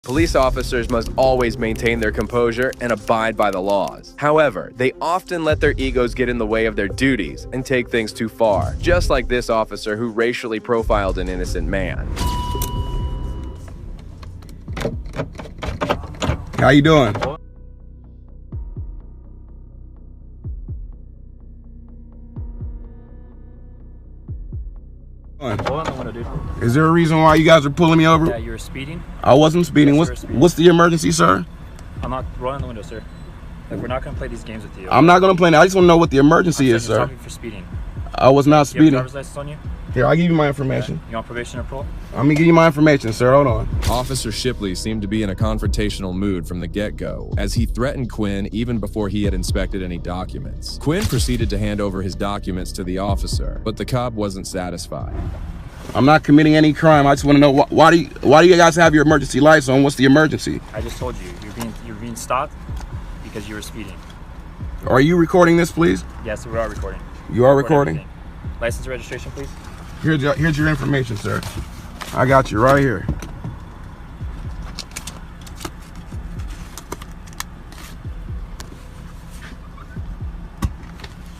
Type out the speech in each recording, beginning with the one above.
Police officers must always maintain their composure and abide by the laws. However, they often let their egos get in the way of their duties and take things too far, just like this officer who racially profiled an innocent man. How you doing? Is there a reason why you guys are pulling me over? Yeah, you were speeding. I wasn't speeding. Yes, What's the emergency, sir? I'm not rolling the window, sir. Like, we're not gonna play these games with you. I'm not gonna play. I just want to know what the emergency is, sir. Stopping for speeding. I was not You have a speeding. driver's license on you? Here, I'll give you my information. Yeah. You on probation or parole? I'm gonna give you my information, sir. Hold on. Officer Shipley seemed to be in a confrontational mood from the get-go, as he threatened Quinn even before he had inspected any documents. Quinn proceeded to hand over his documents to the officer, but the cop wasn't satisfied. I'm not committing any crime. I just want to know why do you guys have your emergency lights on? What's the emergency? I just told you, you're being stopped because you were speeding. Are you recording this, please? Yes, we are recording. You are recording? Everything. License and registration, please. Here's your information, sir. I got you right here.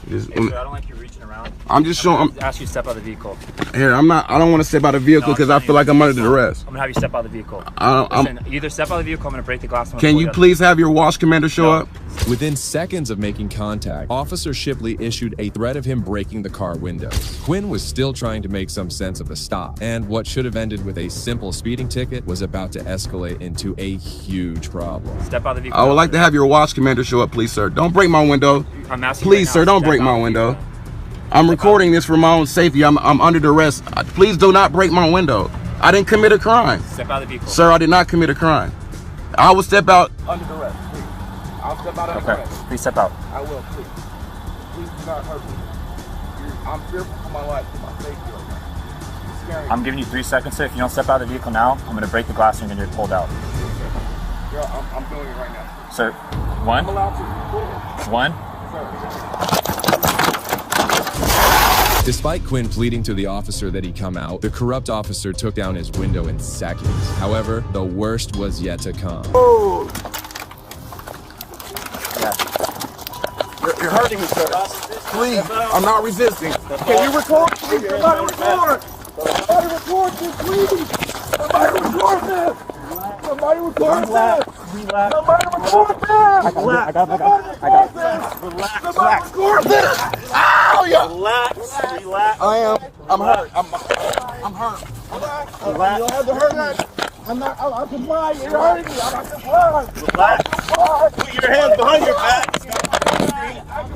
Hey, sir, I don't like you reaching around. I'm just showing. I'm ask you to step out of the vehicle. Here, I don't want to step out of the vehicle because I feel like I'm under duress. I'm gonna have you step out of the vehicle. Listen, Either step out of the vehicle, I'm gonna break the glass. Can you please have your watch commander show up? Within seconds of making contact, Officer Shipley issued a threat of him breaking the car windows. Quinn was still trying to make some sense of the stop, and what should have ended with a simple speeding ticket was about to escalate into a huge problem. Step out of the vehicle. I would like to have your watch commander show up, please, sir. Don't break my window. I'm asking please, right sir, now, don't break my window. I'm recording this for my own safety. I'm under duress. Please do not break my window. I didn't commit a crime. Step out of the vehicle. Sir, I did not commit a crime. I will step out. Under duress, please. I'll step out under duress. Please step out. I will, please. Please do not hurt me. I'm fearful for my life, for my safety right now. You're scaring me. I'm giving you 3 seconds, sir. If you don't step out of the vehicle now, I'm gonna break the glass and you're gonna get pulled out. Girl, I'm doing it right now. Sir, one. I'm allowed to. Go ahead. One. Sir. Despite Quinn pleading to the officer that he come out, the corrupt officer took down his window in seconds. However, the worst was yet to come. Oh. You're hurting me, sir. Please, I'm not resisting. Can you record? Please, somebody record. Somebody record this, please. Somebody record this. Somebody record this. Relax. Somebody record this. I got this. Somebody record this. Ow, yeah. Relax. I'm hurt. I'm hurt. You don't have to hurt me. I'm compliant. You're hurting me. I'm not compliant. Relax. Put your hands behind your back.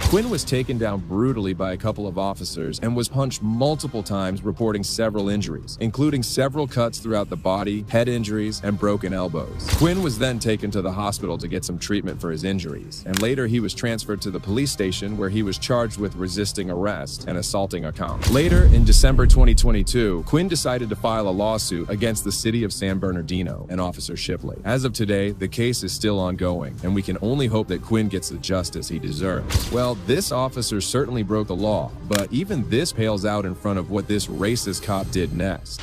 Quinn was taken down brutally by a couple of officers and was punched multiple times, reporting several injuries, including several cuts throughout the body, head injuries, and broken elbows. Quinn was then taken to the hospital to get some treatment for his injuries, and later he was transferred to the police station where he was charged with resisting arrest and assaulting a cop. Later, in December 2022, Quinn decided to file a lawsuit against the city of San Bernardino and Officer Shipley. As of today, the case is still ongoing, and we can only hope that Quinn gets the justice he deserves. Well, this officer certainly broke the law, but even this pales out in front of what this racist cop did next.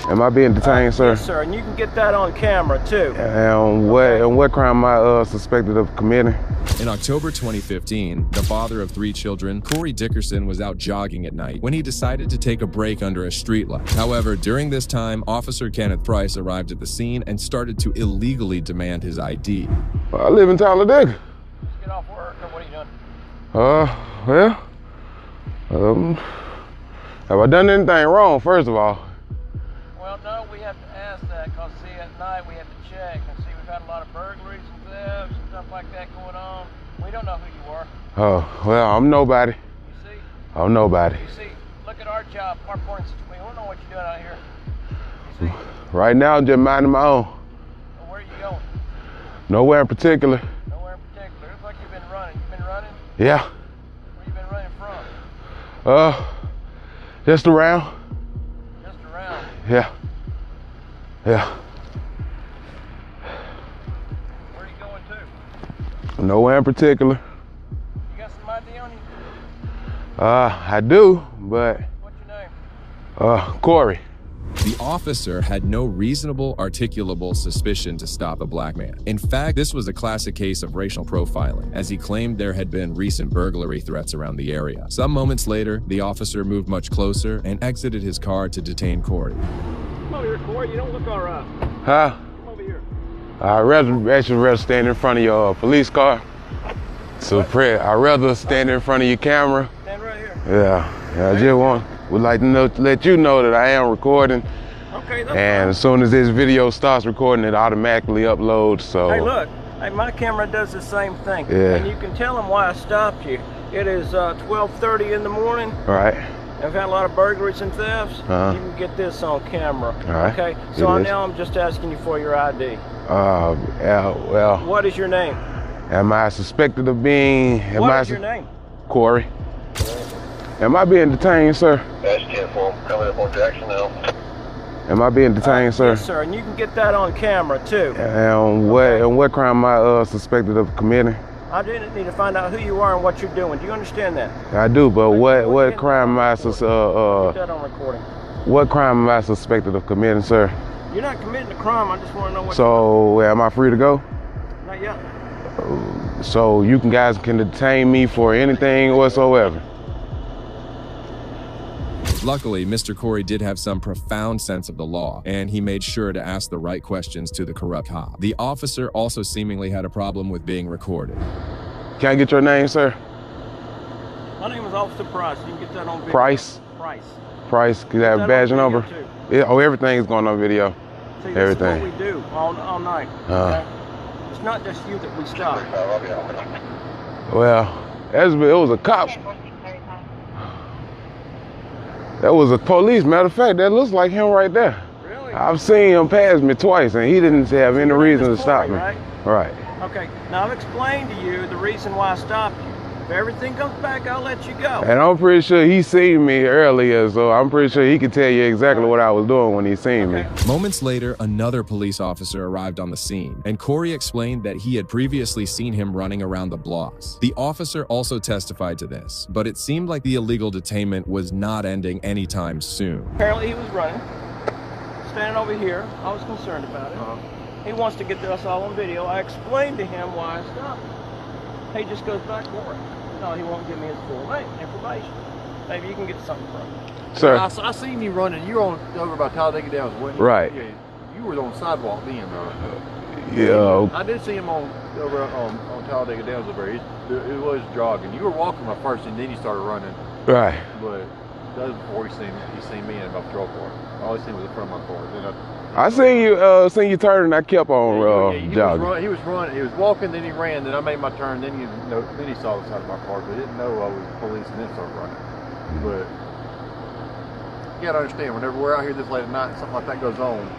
Am I being detained, sir? Yes, sir, and you can get that on camera, too. And what crime am I suspected of committing? In October 2015, the father of 3 children, Corey Dickerson, was out jogging at night when he decided to take a break under a streetlight. However, during this time, Officer Kenneth Price arrived at the scene and started to illegally demand his ID. I live in Talladega. Just get off work, or what are you doing? Have I done anything wrong, first of all? Well, no, we have to ask that, because, see, at night we have to check, and see, we've had a lot of burglaries and thefts and stuff like that going on. We don't know who you are. Oh, well, I'm nobody. You see? I'm nobody. You see, look at our job, our point. We don't know what you're doing out here. You see? Right now, I'm just minding my own. Well, where are you going? Nowhere in particular. Nowhere in particular. Looks like you've been running. You've been running? Yeah. Where you been running from? Just around. Just around. Yeah. Yeah. Where are you going to? Nowhere in particular. You got some ID on you? I do, but What's your name? Corey. The officer had no reasonable, articulable suspicion to stop a black man. In fact, this was a classic case of racial profiling, as he claimed there had been recent burglary threats around the area. Some moments later, the officer moved much closer and exited his car to detain Corey. Come over here, Corey. You don't look all right. Huh? Come over here. I'd rather stand in front of your police car. So I'd rather stand in front of your camera. Stand right here. Yeah, I just would like to let you know that I am recording. Okay, that's And fine. as soon as this video starts recording, it automatically uploads, so. Hey, look. Hey, my camera does the same thing. Yeah. And you can tell them why I stopped you. It is 12:30 in the morning. All right. I've had a lot of burglaries and thefts. Uh-huh. You can get this on camera. All right. Okay. So It is. now I'm just asking you for your ID. Yeah, well, What is your name? am I suspected of being, What is your name? Corey. Am I being detained, sir? Dash 10-4, coming up on Jackson now. Am I being detained, sir? Yes, sir. And you can get that on camera too. And what crime am I suspected of committing? I didn't need to find out who you are and what you're doing. Do you understand that? I do, but what crime am I Get that on recording. what crime am I suspected of committing, sir? You're not committing a crime. I just want to know what. So am I free to go? Not yet. So you guys can detain me for anything whatsoever. Luckily, Mr. Corey did have some profound sense of the law, and he made sure to ask the right questions to the corrupt cop. The officer also seemingly had a problem with being recorded. Can I get your name, sir? My name is Officer Price. You can get that on video. Price? Price. Price, can you have Get a that on badge video, number? too. Yeah, oh, everything is going on video. See, this Everything. is what we do all night. Okay? It's not just you that we stop. Well, it was a cop. That was a police. Matter of fact, that looks like him right there. Really? I've seen him pass me twice, and he didn't have any reason to stop me. Right? Right. Okay. Now I've explained to you the reason why I stopped you. If everything comes back, I'll let you go. And I'm pretty sure he seen me earlier, so I'm pretty sure he could tell you exactly what I was doing when he seen me. Moments later, another police officer arrived on the scene, and Corey explained that he had previously seen him running around the blocks. The officer also testified to this, but it seemed like the illegal detainment was not ending anytime soon. Apparently he was running, standing over here. I was concerned about it. He wants to get us all on video. I explained to him why I stopped him. He just goes back for it. No, he won't give me his full name, information. Maybe you can get something from him. Sir. I seen you running. You were on over by Talladega Downs, wasn't you? Right. Yeah, you were on the sidewalk then. Yeah. I did see him on over on Talladega Downs over there. It was jogging. You were walking my first, and then you started running. Right. But that was before he seen me in my patrol car. All he seen was the front of my car. Then I seen you turn, and I kept on jogging. he was running. He was walking, then he ran. Then I made my turn. Then then he saw the side of my car, but didn't know I was police, and then started running. But you gotta understand, whenever we're out here this late at night and something like that goes on,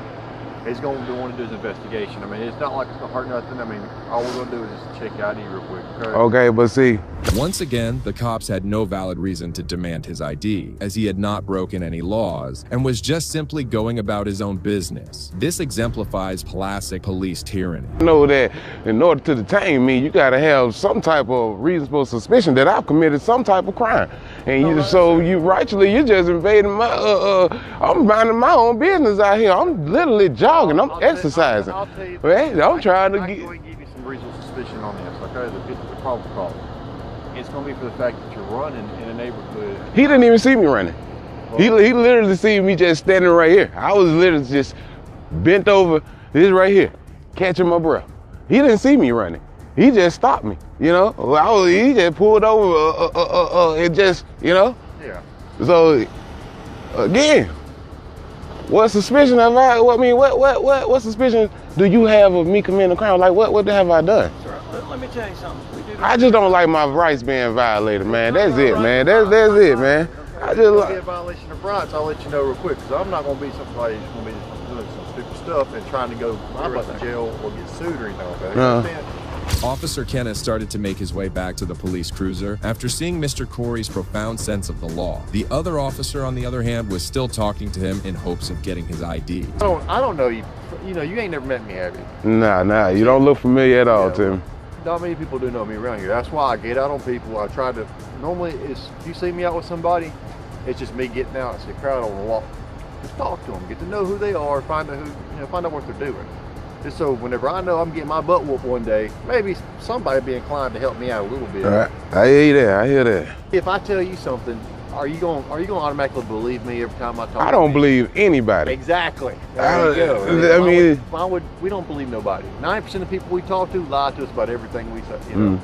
he's going to want to do his investigation. I mean, it's not like it's gonna hurt nothing. I mean, all we're gonna do is just check your ID real quick. Okay, but see. Once again, the cops had no valid reason to demand his ID, as he had not broken any laws and was just simply going about his own business. This exemplifies classic police tyranny. I know that in order to detain me, you gotta have some type of reasonable suspicion that I've committed some type of crime. And you just invading my, I'm minding my own business out here. I'm literally jogging, I'm exercising. I'll tell you, I'm trying to I get. can go and give you some reasonable suspicion on this. Okay, the probable cause. It's gonna be for the fact that you're running in a neighborhood. He didn't even see me running. He literally see me just standing right here. I was literally just bent over, this right here, catching my breath. He didn't see me running. He just stopped me, you know? He just pulled over, it just, you know? Yeah. So, again, what suspicion have I, what suspicion do you have of me committing a crime? Like, what have I done? Sir, let me tell you something. I just don't like my rights being violated, man. That's it, man. That's it, man. I just If like. it's a violation of rights, I'll let you know real quick, because I'm not gonna be somebody who's gonna be doing some stupid stuff and trying to go my butt to jail or get sued or anything like that. You understand? Officer Kenneth started to make his way back to the police cruiser after seeing Mr. Corey's profound sense of the law. The other officer, on the other hand, was still talking to him in hopes of getting his ID. I don't know you. You know, you ain't never met me, have you? Nah, you don't look familiar at all, Yeah, Tim. Not many people do know me around here. That's why I get out on people. I try to. Normally, if you see me out with somebody, it's just me getting out. It's a crowd on the walk. Just talk to them, get to know who they are, find out find out what they're doing. Just so whenever I know I'm getting my butt whooped one day, maybe somebody be inclined to help me out a little bit. All right. I hear you there. I hear that. If I tell you something, are you going to automatically believe me every time I talk? I don't believe anybody. Exactly. There you go. I mean, why would we don't believe nobody? 90% of the people we talk to lie to us about everything we say.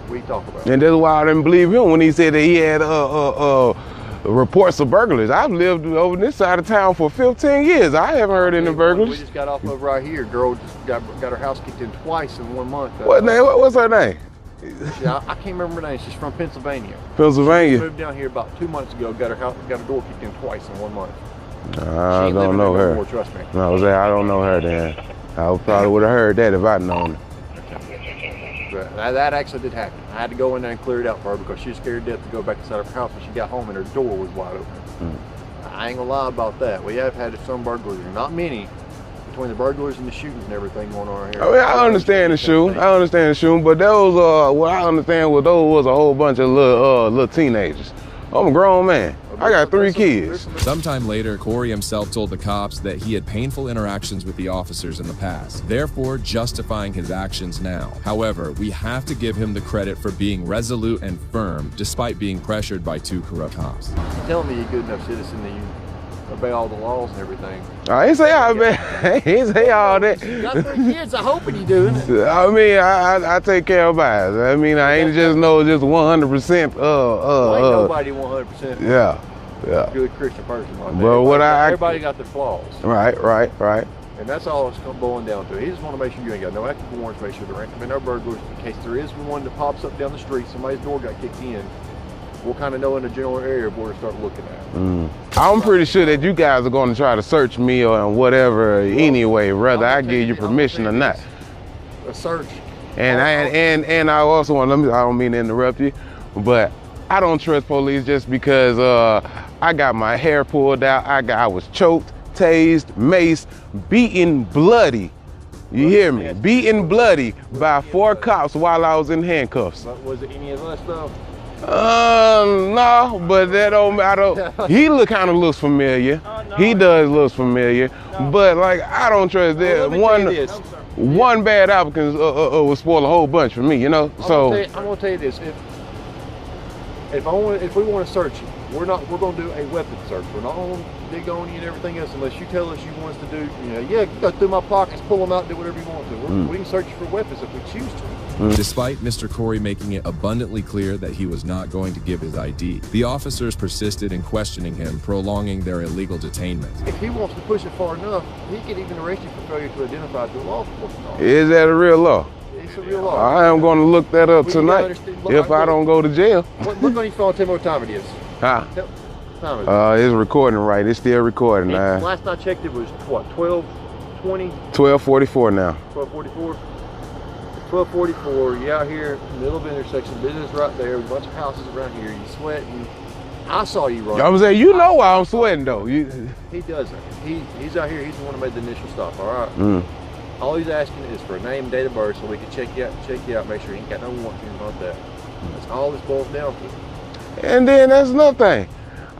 We talk about. And that's why I didn't believe him when he said that he had reports of burglars. I've lived over this side of town for 15 years. I haven't heard any burglars. We just got off of right here. Girl just got her house kicked in twice in 1 month. What's her name? I can't remember her name. She's from Pennsylvania. Pennsylvania. She moved down here about 2 months ago. Got her door kicked in twice in 1 month. I don't know her. Anymore, trust me. No, I don't know her then. I probably would have heard that if I'd known her. But that actually did happen. I had to go in there and clear it out for her because she was scared to death to go back inside of her house when she got home and her door was wide open. I ain't gonna lie about that. We have had some burglars, not many, between the burglars and the shootings and everything going on here. I mean, I understand the shooting. But those, what I understand was those was a whole bunch of little teenagers. I'm a grown man. I got 3 kids. Sometime later, Corey himself told the cops that he had painful interactions with the officers in the past, therefore justifying his actions now. However, we have to give him the credit for being resolute and firm despite being pressured by 2 corrupt cops. Tell me you're a good enough citizen that you obey all the laws and everything. I ain't say I ain't say all that. You got 3 kids, I'm hoping you do. I mean, I take care of eyes. I mean, I ain't just 100%. Ain't nobody 100%. Yeah. Good Christian person like that. But everybody got their flaws. Right. And that's all it's boiling down to. He just want to make sure you ain't got no active warrants, make sure there ain't been no burglars. In case there is one that pops up down the street, somebody's door got kicked in, we'll kind of know in the general area where to start looking at. I'm pretty sure that you guys are going to try to search me or whatever anyway, whether I give you permission or not. A search. And I also want to, I don't mean to interrupt you, but I don't trust police just because I got my hair pulled out. I was choked, tased, maced, beaten bloody. You hear me? Beaten bloody by 4 cops while I was in handcuffs. But was it any of us though? No, but that don't matter. He kind of looks familiar. He does look familiar, but like I don't trust that. One bad applicant will spoil a whole bunch for me, you know. I'm gonna tell you this: if we want to search you, we're gonna do a weapon search. We're not gonna dig on you and everything else unless you tell us you want us to do. You go through my pockets, pull them out, do whatever you want to. We can search you for weapons if we choose to. Despite Mr. Corey making it abundantly clear that he was not going to give his ID, the officers persisted in questioning him, prolonging their illegal detainment. If he wants to push it far enough, he could even arrest you for failure to identify to a law enforcement officer. Is that a real law? It's a real law. I am going to look that up tonight if I don't go to jail. Look on your phone, tell me what time it is. Huh? What time is it? It's recording right. It's still recording. Last I checked, it was what, 12:20? 12:44 now. 12:44. 12:44. You out here in the middle of the intersection. Business right there. A bunch of houses around here. You sweating. I saw you running. I'm saying, you know why I'm sweating though. He doesn't. He's out here. He's the one who made the initial stop. All right. All he's asking is for a name, date of birth, so we can check you out, make sure he ain't got no warrants or anything like that. That's all this boils down to. And then that's another thing.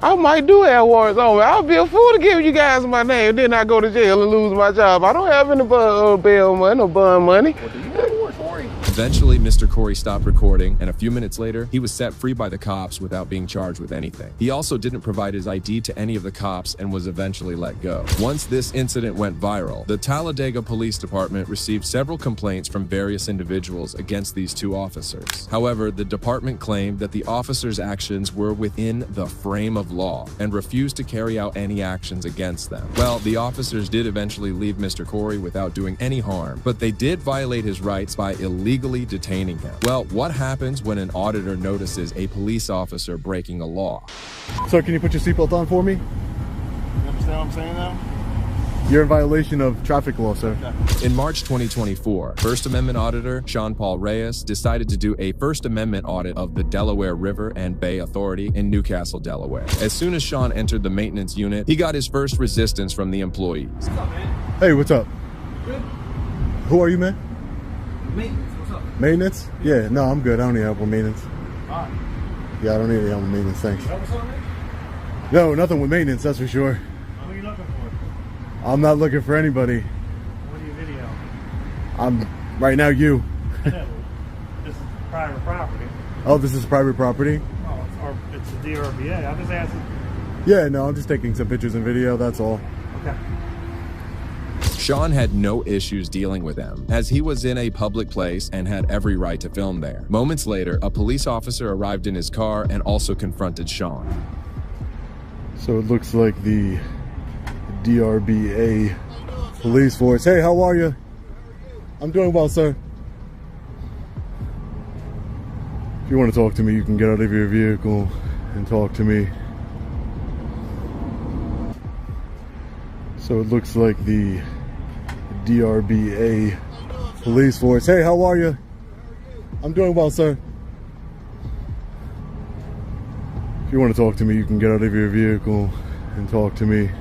I might do have warrants on me. I'll be a fool to give you guys my name, then I go to jail and lose my job. I don't have any bail money, no bond money. Well, do you have warrants for him? Eventually, Mr. Corey stopped recording, and a few minutes later, he was set free by the cops without being charged with anything. He also didn't provide his ID to any of the cops and was eventually let go. Once this incident went viral, the Talladega Police Department received several complaints from various individuals against these 2 officers. However, the department claimed that the officers' actions were within the frame of law and refused to carry out any actions against them. Well, the officers did eventually leave Mr. Corey without doing any harm, but they did violate his rights by illegally detaining him. Well, what happens when an auditor notices a police officer breaking a law? Sir, can you put your seatbelt on for me? You understand what I'm saying now? You're in violation of traffic law, sir. In March 2024, First Amendment auditor Sean Paul Reyes decided to do a First Amendment audit of the Delaware River and Bay Authority in Newcastle, Delaware. As soon as Sean entered the maintenance unit, he got his first resistance from the employees. What's up, man? Hey, what's up? Good? Who are you, man? Maintenance. What's up? Maintenance? Yeah, no, I'm good. I don't need help with maintenance. All right. Yeah, I don't need any help with maintenance, thanks. Help with something? No, nothing with maintenance, that's for sure. What are you looking for? I'm not looking for anybody. What do you video? I'm right now you. This is private property. Oh, this is private property? Oh, it's a DRBA. I'm just asking. Yeah, no, I'm just taking some pictures and video, that's all. Okay. Sean had no issues dealing with them, as he was in a public place and had every right to film there. Moments later, a police officer arrived in his car and also confronted Sean. So it looks like the DRBA police force. Hey, how are you? I'm doing well, sir. If you want to talk to me, you can get out of your vehicle and talk to me. So it looks like the DRBA police force. Hey, how are you? I'm doing well, sir. If you want to talk to me, you can get out of your vehicle and talk to me.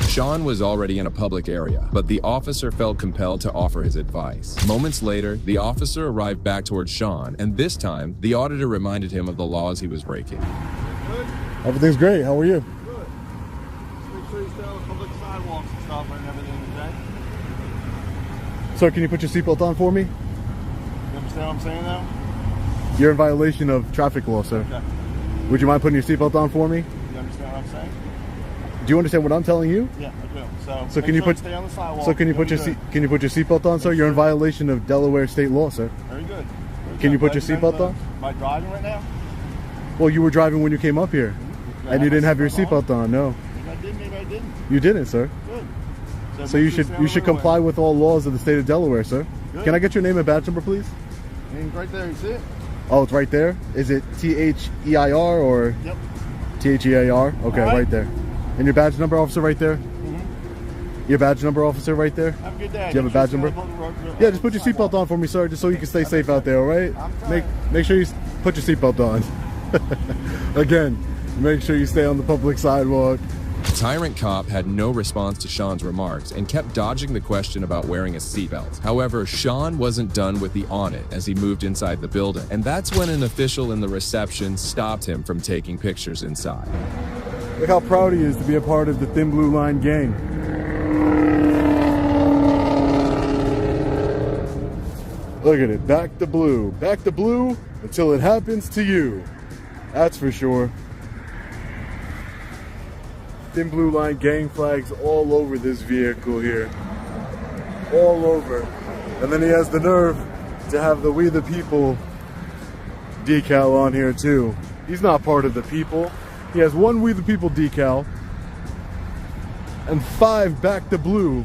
Sean was already in a public area, but the officer felt compelled to offer his advice. Moments later, the officer arrived back towards Sean, and this time, the auditor reminded him of the laws he was breaking. Everything's great. How are you? Good. Make sure you stay on the public sidewalks and stuff and everything, okay? Sir, can you put your seatbelt on for me? You understand what I'm saying now? You're in violation of traffic law, sir. Okay. Would you mind putting your seatbelt on for me? You understand what I'm saying? Do you understand what I'm telling you? Yeah, I do. So can you put stay on the sidewalk? So can you put your seatbelt on, sir? You're in violation of Delaware state law, sir. Very good. Can you put your seatbelt on? Am I driving right now? Well, you were driving when you came up here, and you didn't have your seatbelt on. No, Maybe I did, maybe I didn't. you didn't, sir. Good. So you should comply with all laws of the state of Delaware, sir. Good. Can I get your name and badge number, please? Name's right there, you see it? Oh, it's right there. Is it THEIR or Yep. THEIR? Okay, All right. right there. And your badge number, officer, right there. Your badge number, officer, right there. Have a good day. Do you have a badge number? Yeah, just put your seatbelt on for me, sir, just so you can stay safe out there, all right? Make sure you put your seatbelt on. Again, make sure you stay on the public sidewalk. Tyrant Cop had no response to Sean's remarks and kept dodging the question about wearing a seatbelt. However, Sean wasn't done with the audit as he moved inside the building, and that's when an official in the reception stopped him from taking pictures inside. Look how proud he is to be a part of the Thin Blue Line gang. Look at it, back to blue until it happens to you. That's for sure. Thin Blue Line gang flags all over this vehicle here. All over. And then he has the nerve to have the We the People decal on here too. He's not part of the people. He has one We the People decal and 5 back to blue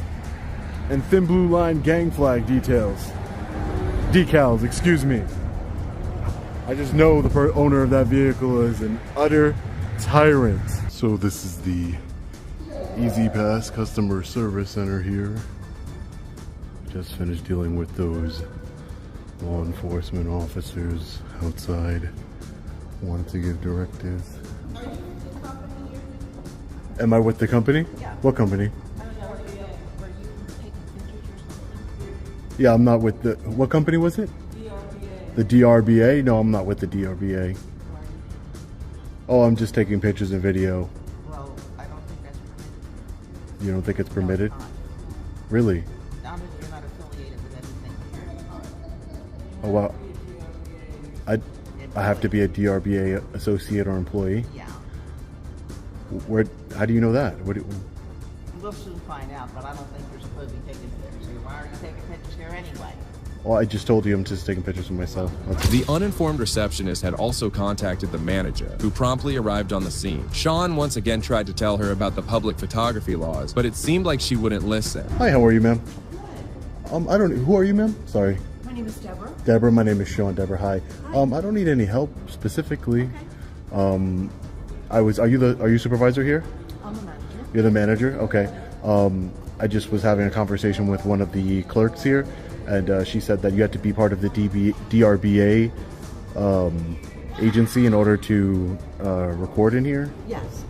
and Thin Blue Line gang flag decals, excuse me. I just know the owner of that vehicle is an utter tyrant. So this is the Easy Pass Customer Service Center here. Just finished dealing with those law enforcement officers outside. Wanted to give directives. Am I with the company? Yeah. What company? I don't know, were you taking pictures or something? Yeah, I'm not with the... What company was it? DRBA. The DRBA? No, I'm not with the DRBA. Oh, I'm just taking pictures and video. Well, I don't think that's permitted. You don't think it's permitted? No, it's not. Really? Not if you're not affiliated with anything here. Oh, well, I have to be a DRBA associate or employee? Yeah. Where? How do you know that? We'll soon find out, but I don't think you're supposed to be taking pictures here. Why are you taking pictures here anyway? Well, I just told you I'm just taking pictures of myself. The uninformed receptionist had also contacted the manager, who promptly arrived on the scene. Sean once again tried to tell her about the public photography laws, but it seemed like she wouldn't listen. Hi, how are you, ma'am? I don't. Who are you, ma'am? Sorry. My name is Deborah. Deborah, my name is Sean. Deborah, hi. I don't need any help specifically. Okay. Are you supervisor here? I'm the manager. You're the manager? Okay. I just was having a conversation with one of the clerks here, and she said that you had to be part of the DRBA agency in order to record in here. Yes.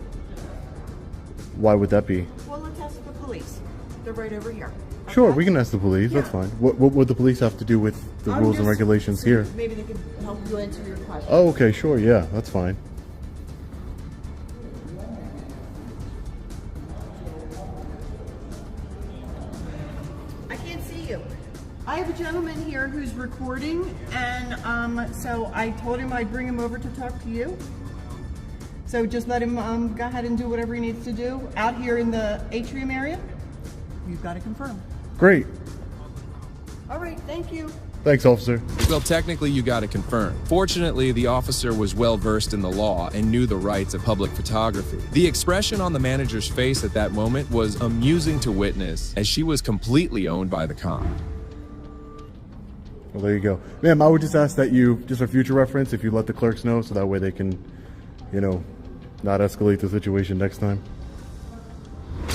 Why would that be? Well, let's ask the police. They're right over here. Sure, Okay? we can ask the police. That's fine. What would the police have to do with the I'm rules and just regulations saying here? Maybe they can help you answer your question. Oh, okay, sure. Yeah, that's fine. I have a gentleman here who's recording, and so I told him I'd bring him over to talk to you. So just let him go ahead and do whatever he needs to do out here in the atrium area. You've got to confirm. Great. All right, thank you. Thanks, officer. Well, technically, you got to confirm. Fortunately, the officer was well versed in the law and knew the rights of public photography. The expression on the manager's face at that moment was amusing to witness, as she was completely owned by the cop. Well, there you go. Ma'am, I would just ask that you, just for future reference, if you let the clerks know so that way they can, you know, not escalate the situation next time.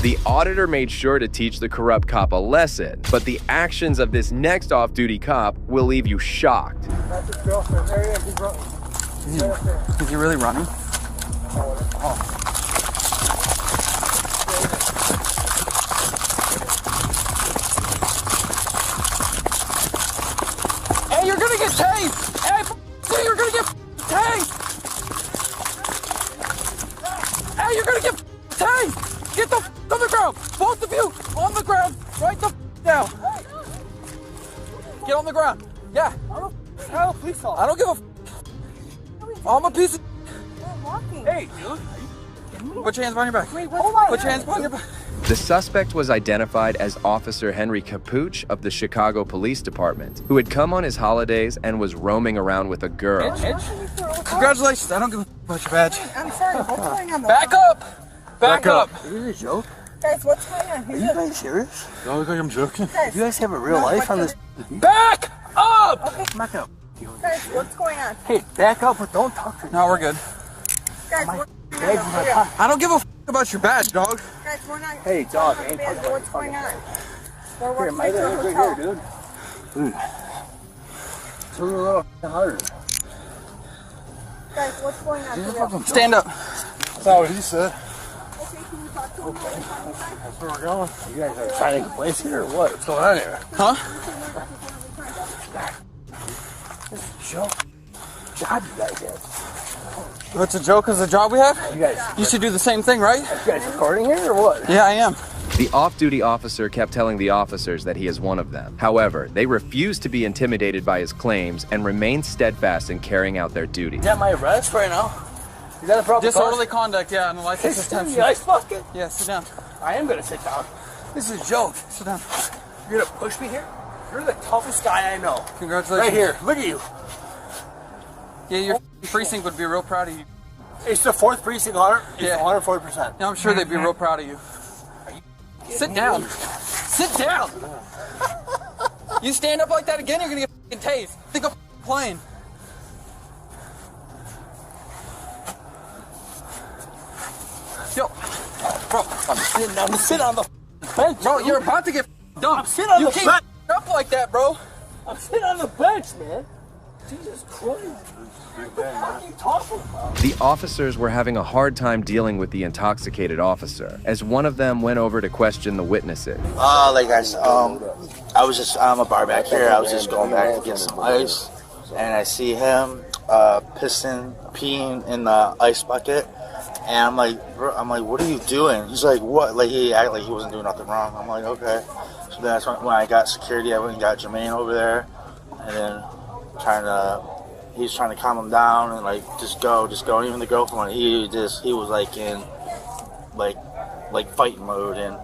The auditor made sure to teach the corrupt cop a lesson, but the actions of this next off-duty cop will leave you shocked. Is he really running? Hey, you're gonna get tased! Hey, you're gonna get tased! Hey, you're gonna get tased! Get the on the ground! Both of you on the ground! Right the down! Get on the ground! Yeah! Hell, please stop. I don't give a I'm a piece of Hey, dude. Put your hands behind your back. Wait, hold on. Put your hands behind your back. The suspect was identified as Officer Henry Capuch of the Chicago Police Department, who had come on his holidays and was roaming around with a girl. Congratulations, I don't give a about your badge. I'm sorry, what's going on? Back up! Back up! Is this a joke? Guys, what's going on? Are you guys serious? I look like I'm joking. Guys, you guys have a real life on this. Back up! Okay, back up. Guys, what's going on? Hey, back up, but don't talk to me. No, we're good. Guys, what's going on? I don't give a about your badge, dog. Guys, we're not. Hey, dog, What's going on? We're Here, walking my to a right hotel. here, dude. It's a little harder. Guys, what's going on? Stand up. That's not what he said. Okay, can you talk to me? That's where we're going. You guys are trying to place here or what? What's going on here? Huh? This is a joke. Job you guys have. What's a joke is a job we have? You should do the same thing, right? Are you guys recording here or what? Yeah, I am. The off-duty officer kept telling the officers that he is one of them. However, they refused to be intimidated by his claims and remained steadfast in carrying out their duty. Is that my arrest right now? Is that a problem? Disorderly conduct, yeah, and a license suspension. You ice bucket? Yeah, sit down. I am gonna sit down. This is a joke. Sit down. You're gonna push me here? You're the toughest guy I know. Congratulations. Right here. Look at you. Yeah, your precinct would be real proud of you. It's the 4th precinct, 100. Yeah, 140%. Yeah, I'm sure they'd be real proud of you. Sit down. Sit down. You stand up like that again, you're gonna get f***ing tased. Think I'm playing. Yo, bro, I'm sitting down. Sit on the bench. Bro, you're about to get done. I'm sitting on the bench. You can't up like that, bro. I'm sitting on the bench, man. Jesus Christ. What the fuck are you talking about? The officers were having a hard time dealing with the intoxicated officer, as one of them went over to question the witnesses. Like guys, I'm a bar back here. I was just going back to get some ice, and I see him peeing in the ice bucket, and I'm like, what are you doing? He's like, what? Like he acted like he wasn't doing nothing wrong. I'm like, okay. So that's when I got security. I went and got Jermaine over there, and then he's trying to calm him down and like just go. And even the girlfriend, he was like in like fighting mode, and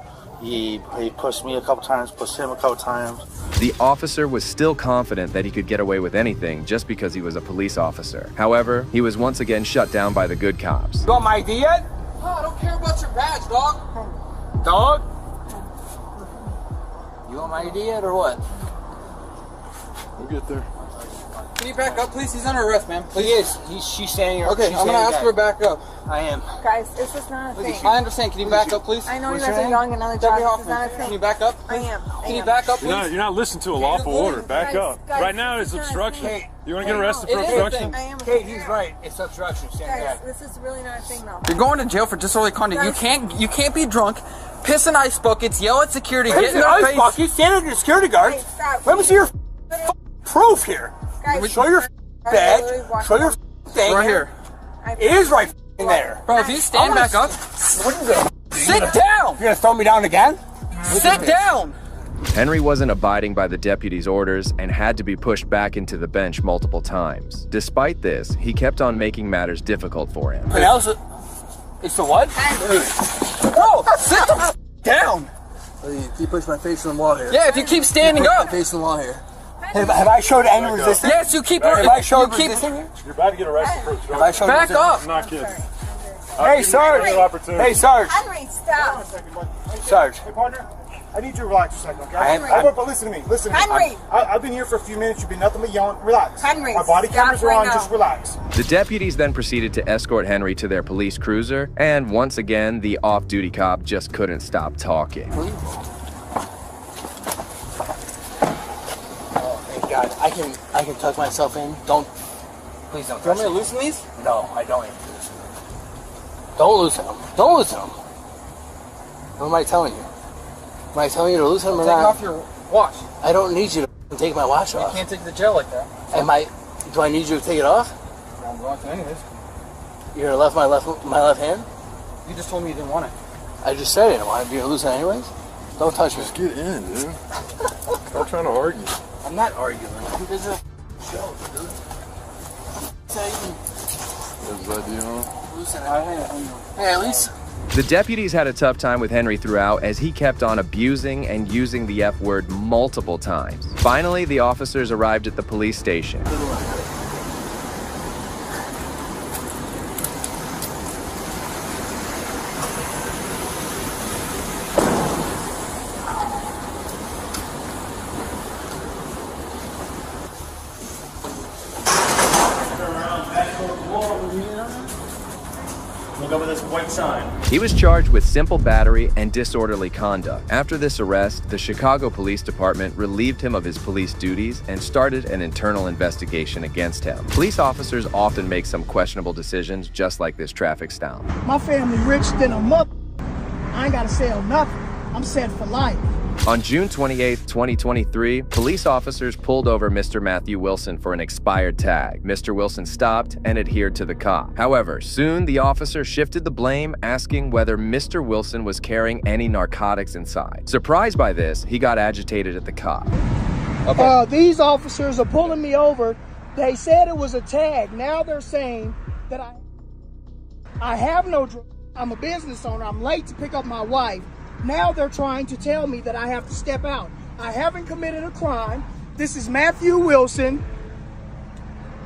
he pushed me a couple times, pushed him a couple times. The officer was still confident that he could get away with anything just because he was a police officer. However, he was once again shut down by the good cops. You want my ID yet? No, I don't care about your badge, dog. Dog? You want my ID yet or what? We'll get there. Can you back up, please? He's under arrest, man. Please. He is. She's standing here. Okay, I'm gonna ask her to back up. I am. Guys, this is not a thing. I understand. Can you back up, please? I know you guys are yelling another job. This is not a thing. Can you back up? I am. Can you back up, please? You're not listening to a lawful order. Back up. Right now it's obstruction. You want to get arrested for obstruction? I am. Kate, he's right. It's obstruction. Guys, this is really not a thing, though. You're going to jail for disorderly conduct. You can't be drunk, piss in ice buckets, yell at security, get in their face. Bucket, stand under the security guards. Let me see your proof here. Guys, show your badge. Show your thing. Right here. It is right in there. Bro, if you stand back up, what are you doing? Sit down. You're gonna throw me down again? Sit down. Henry wasn't abiding by the deputy's orders and had to be pushed back into the bench multiple times. Despite this, he kept on making matters difficult for him. It's the what? Bro, sit the down. You keep pushing my face on the wall here. Yeah, if you keep standing up. My face on the wall here. Have I showed any resistance? Yes, you keep. Have I showed resistance? You're about to get arrested for obstruction. Have I showed Back up. I'm not kidding. Hey, Sarge. Hey, Sarge. Henry, stop. Sarge. Hey, partner. I need you to relax a second, okay? Henry. But listen to me. Listen to me. Henry. I've been here for a few minutes. You've been nothing but yelling. Relax. Henry. My body cameras are right on. now. Just relax. The deputies then proceeded to escort Henry to their police cruiser, and once again, the off-duty cop just couldn't stop talking. Oh, thank God. I can tuck myself in. Please don't. Do you want me to loosen these? No, I don't. Don't loosen them. Don't loosen them. What am I telling you? Am I telling you to loosen them or Take not? off your watch. I don't need you to take my watch off. You can't take the gel like that. Do I need you to take it off? I'm going to anyways. You're gonna left my left hand? You just told me you didn't want it. I just said I didn't want it. You're gonna loosen it anyways? Don't touch me. Just get in, dude. Stop trying to argue. I'm not arguing. This is a show, dude. Hey, at least. The deputies had a tough time with Henry throughout as he kept on abusing and using the F word multiple times. Finally, the officers arrived at the police station. Look over this white sign. He was charged with simple battery and disorderly conduct. After this arrest, the Chicago Police Department relieved him of his police duties and started an internal investigation against him. Police officers often make some questionable decisions, just like this traffic stop. My family rich than a mother. I ain't gotta sell nothing. I'm set for life. On June 28, 2023, police officers pulled over Mr. Matthew Wilson for an expired tag. Mr. Wilson stopped and adhered to the cop. However, soon the officer shifted the blame, asking whether Mr. Wilson was carrying any narcotics inside. Surprised by this, he got agitated at the cop. These officers are pulling me over. They said it was a tag. Now they're saying that I have no drugs. I'm a business owner. I'm late to pick up my wife. Now they're trying to tell me that I have to step out. I haven't committed a crime. This is Matthew Wilson,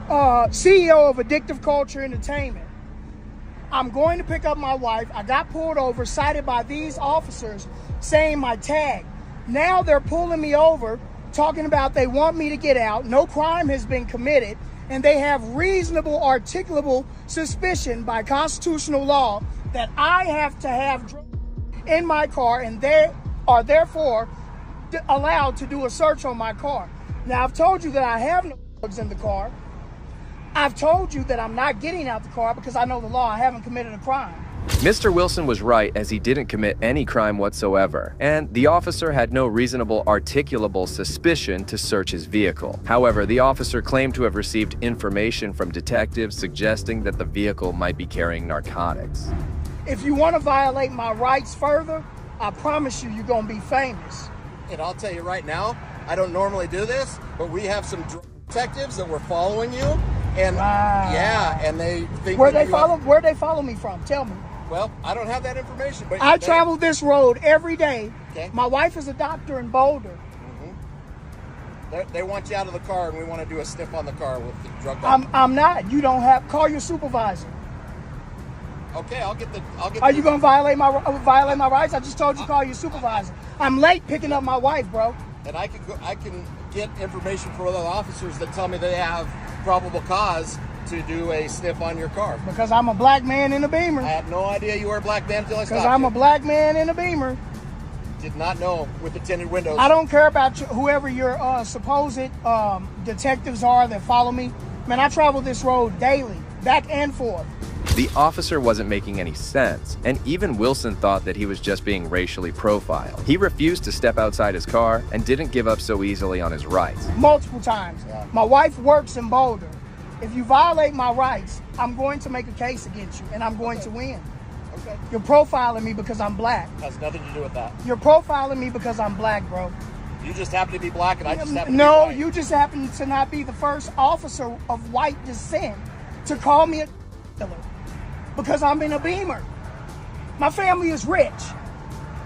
CEO of Addictive Culture Entertainment. I'm going to pick up my wife. I got pulled over, cited by these officers, saying my tag. Now they're pulling me over, talking about they want me to get out. No crime has been committed, and they have reasonable, articulable suspicion by constitutional law that I have to have drugs in my car, and they are therefore allowed to do a search on my car. Now, I've told you that I have no drugs in the car. I've told you that I'm not getting out the car because I know the law. I haven't committed a crime. Mr. Wilson was right, as he didn't commit any crime whatsoever, and the officer had no reasonable articulable suspicion to search his vehicle. However, the officer claimed to have received information from detectives suggesting that the vehicle might be carrying narcotics. If you want to violate my rights further, I promise you, you're going to be famous. And I'll tell you right now, I don't normally do this, but we have some detectives that were following you, and yeah, and they think where'd they follow me from? Tell me. Well, I don't have that information, but I travel this road every day. Okay. My wife is a doctor in Boulder. They want you out of the car, and we want to do a sniff on the car with the drug. I'm not. You don't have. Call your supervisor. Okay, I'll get. Are you gonna violate my rights? I just told you to call your supervisor. I'm late picking up my wife, bro. And I can get information from other officers that tell me they have probable cause to do a sniff on your car. Because I'm a black man in a Beamer. I had no idea you were a black man until I stopped. Because I'm a black man in a Beamer. Did not know with the tinted windows. I don't care about whoever your supposed detectives are that follow me. Man, I travel this road daily, back and forth. The officer wasn't making any sense, and even Wilson thought that he was just being racially profiled. He refused to step outside his car and didn't give up so easily on his rights. Multiple times. Yeah. My wife works in Boulder. If you violate my rights, I'm going to make a case against you, and I'm going to win. Okay. You're profiling me because I'm black. Has nothing to do with that. You're profiling me because I'm black, bro. You just happen to be black and I just happen to be No, white. you just happen to not be the first officer of white descent to call me a killer because I'm in a Beamer. My family is rich.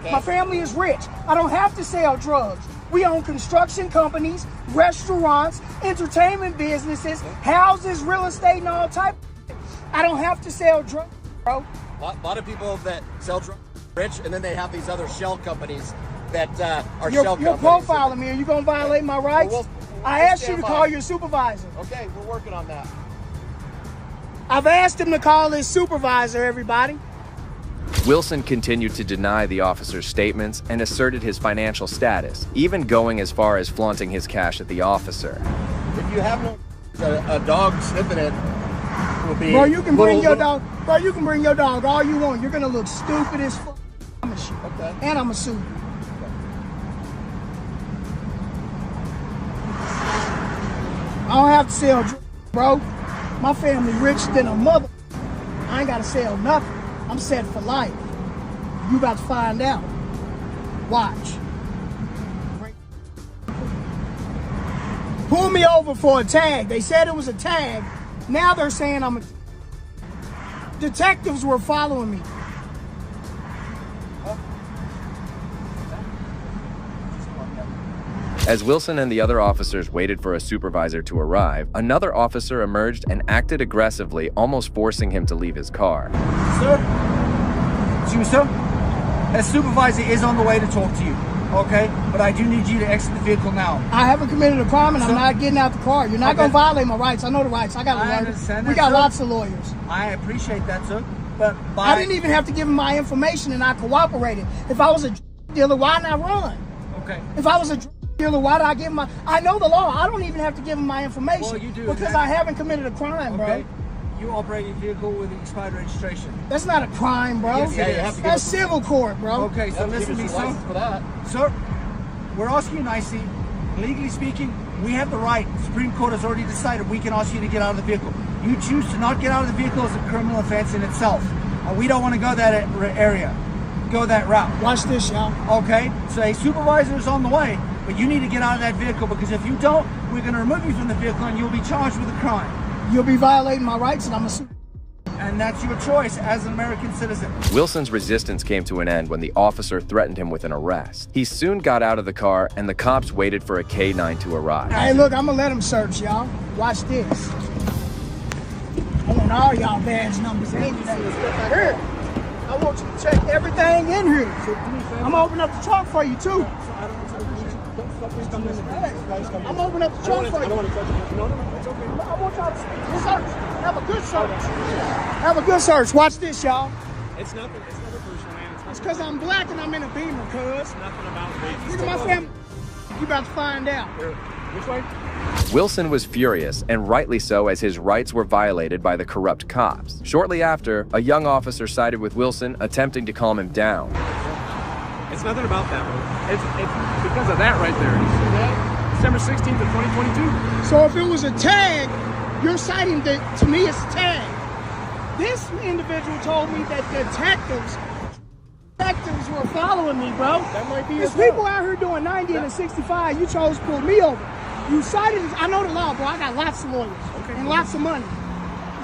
Okay. My family is rich. I don't have to sell drugs. We own construction companies, restaurants, entertainment businesses, houses, real estate, and all type. I don't have to sell drugs, bro. A lot of people that sell drugs are rich, and then they have these other shell companies that are You're shell companies. profiling me. Are you going to violate my rights? Well, I we'll asked you stand to by. call your supervisor. Okay, we're working on that. I've asked him to call his supervisor, everybody. Wilson continued to deny the officer's statements and asserted his financial status, even going as far as flaunting his cash at the officer. If you have no a dog sniffing it will be. Bro, you can bring your dog. Bro, you can bring your dog all you want. You're gonna look stupid as fuck. I'm a shit. Okay. And I'm a sue you. I don't have to sell drugs, bro. My family rich than a mother. I ain't gotta sell nothing. I'm set for life. You about to find out. Watch. Pull me over for a tag. They said it was a tag. Now they're saying I'm a... Detectives were following me. As Wilson and the other officers waited for a supervisor to arrive, another officer emerged and acted aggressively, almost forcing him to leave his car. Sir? Excuse me, sir? A supervisor is on the way to talk to you, okay? But I do need you to exit the vehicle now. I haven't committed a crime and I'm not getting out the car. You're not going to violate my rights. I know the rights. I got a lawyer. understand We that, got sir. lots of lawyers. I appreciate that, sir. But I didn't even have to give him my information and I cooperated. If I was a dealer, why not run? Okay. If I was a dealer, why did I give him my... I know the law. I don't even have to give him my information. Well, you do. Because I haven't committed a crime, Okay. bro. You operate a vehicle with expired registration. That's not a crime, bro. Yes, it is. That's civil court, bro. Okay, so listen to me, sir. For that. Sir, we're asking you nicely. Legally speaking, we have the right. The Supreme Court has already decided we can ask you to get out of the vehicle. You choose to not get out of the vehicle is a criminal offense in itself. We don't want to go that area, go that route. Watch this, y'all. Okay, so a supervisor is on the way, but you need to get out of that vehicle because if you don't, we're going to remove you from the vehicle and you'll be charged with a crime. You'll be violating my rights and I'm a super... And that's your choice as an American citizen. Wilson's resistance came to an end when the officer threatened him with an arrest. He soon got out of the car and the cops waited for a K-9 to arrive. Hey, look, I'm going to let them search, y'all. Watch this. I want all y'all badge numbers and everything. Here. I want you to check everything in here. I'm going to open up the trunk for you, too. I'm opening up the trunk for you. I want y'all to search. Have a good search. Have a good search. Watch this, y'all. It's nothing personal, man. It's because I'm black and I'm in a Beamer, cuz. It's nothing about race. Look at my family. You about to find out. Which way? Wilson was furious, and rightly so, as his rights were violated by the corrupt cops. Shortly after, a young officer sided with Wilson, attempting to calm him down. It's nothing about that one. It's because of that right there. You see that? December 16th of 2022. So if it was a tag, you're citing that to me it's a tag. This individual told me that detectives were following me, bro. That might be There's as well. people out here doing 90 and a 65. You chose to pull me over. You cited this. I know the law, bro. I got lots of lawyers and lots of money.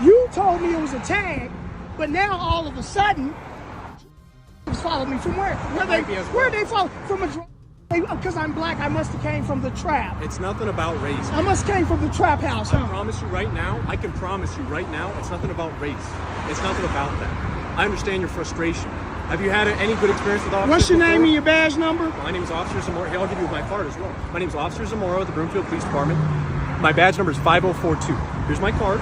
You told me it was a tag, but now all of a sudden, follow me from where? Where they follow? From a... Because I'm black, I must have came from the trap. It's nothing about race. I must have came from the trap house, huh? I promise you right now, I can promise you right now, it's nothing about race. It's nothing about that. I understand your frustration. Have you had any good experience with officers What's your before? name and your badge number? My name is Officer Zamora. Here, I'll give you my card as well. My name is Officer Zamora with the Broomfield Police Department. My badge number is 5042. Here's my card.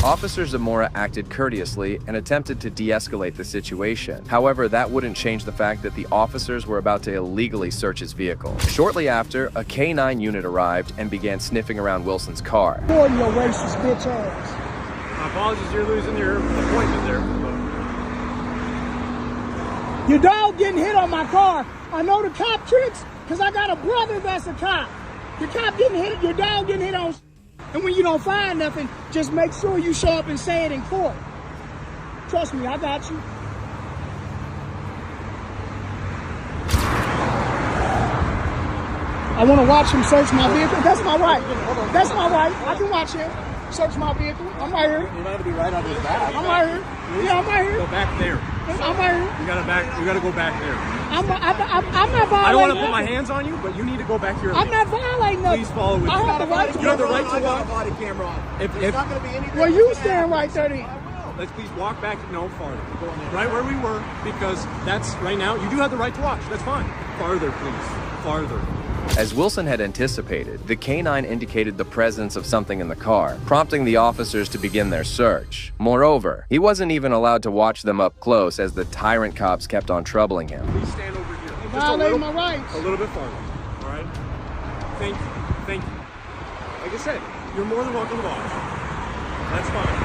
Officer Zamora acted courteously and attempted to de-escalate the situation. However, that wouldn't change the fact that the officers were about to illegally search his vehicle. Shortly after, a K-9 unit arrived and began sniffing around Wilson's car. Boy, your racist bitch ass. My apologies, you're losing your appointment there. Your dog getting hit on my car. I know the cop tricks because I got a brother that's a cop. Your cop getting hit, your dog getting hit on. And when you don't find nothing, just make sure you show up and say it in court. Trust me, I got you. I want to watch him search my vehicle. That's my right. That's my right. I can watch him search my vehicle. I'm right here. You're not gonna be right on his back. I'm right here. Yeah, I'm right here. Go back there. I'm right here. You gotta go back there. I'm not violating. I don't want to put my nothing. hands on you, but you need to go back here. I'm not violating nothing. Please follow with I me. have the right to You have the right to I got a walk. body camera on. If, There's not going to be anything. Well, you stand right there then. let's please walk back. No, farther. Right where we were, because that's right now. You do have the right to watch. That's fine. Farther, please. Farther. As Wilson had anticipated, the canine indicated the presence of something in the car, prompting the officers to begin their search. Moreover, he wasn't even allowed to watch them up close as the tyrant cops kept on troubling him. Please stand over here. Violating my rights. A little bit farther. All right? Thank you. Thank you. Like I said, you're more than welcome to watch. That's fine.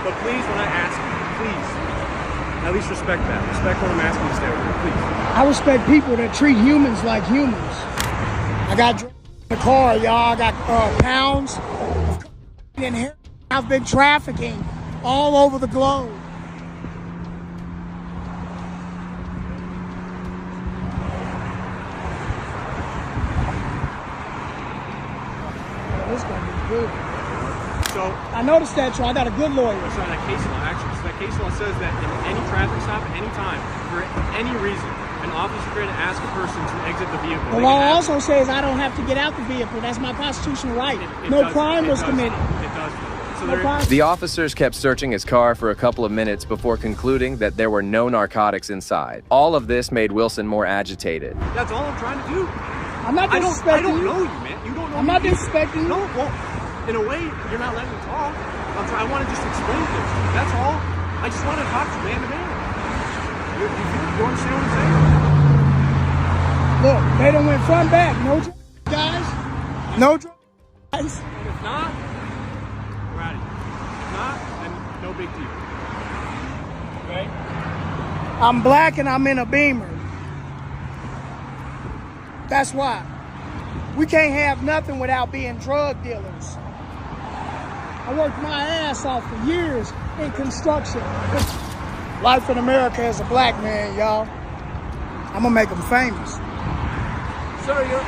But please, when I ask you, please, at least respect that. Respect what I'm asking you to stay over here, please. I respect people that treat humans like humans. I got drugs in the car, y'all. I got pounds of in here. I've been trafficking all over the globe. This gonna be good. So I noticed that, so I got a good lawyer. So that case law, actually, so that case law says that in any traffic stop at any time, for any reason, an officer going to ask a person to exit the vehicle. The law also says I don't have to get out the vehicle. That's my constitutional right. No crime was committed. It does. So No crime. The officers kept searching his car for a couple of minutes before concluding that there were no narcotics inside. All of this made Wilson more agitated. That's all I'm trying to do. I'm not disrespecting I don't you. know you, man. You don't know I'm me not either. disrespecting you. No, well, in a way, you're not letting me talk. I want to just explain things. That's all. I just want to talk to you man to man. You understand what I'm saying? Look, they done went front back. No drugs, guys. No drugs, guys. And if not, we're out of here. If not, then no big deal. Okay? I'm black and I'm in a Beamer. That's why. We can't have nothing without being drug dealers. I worked my ass off for years in construction. Life in America as a black man, y'all. I'm gonna make them famous. Sir, you're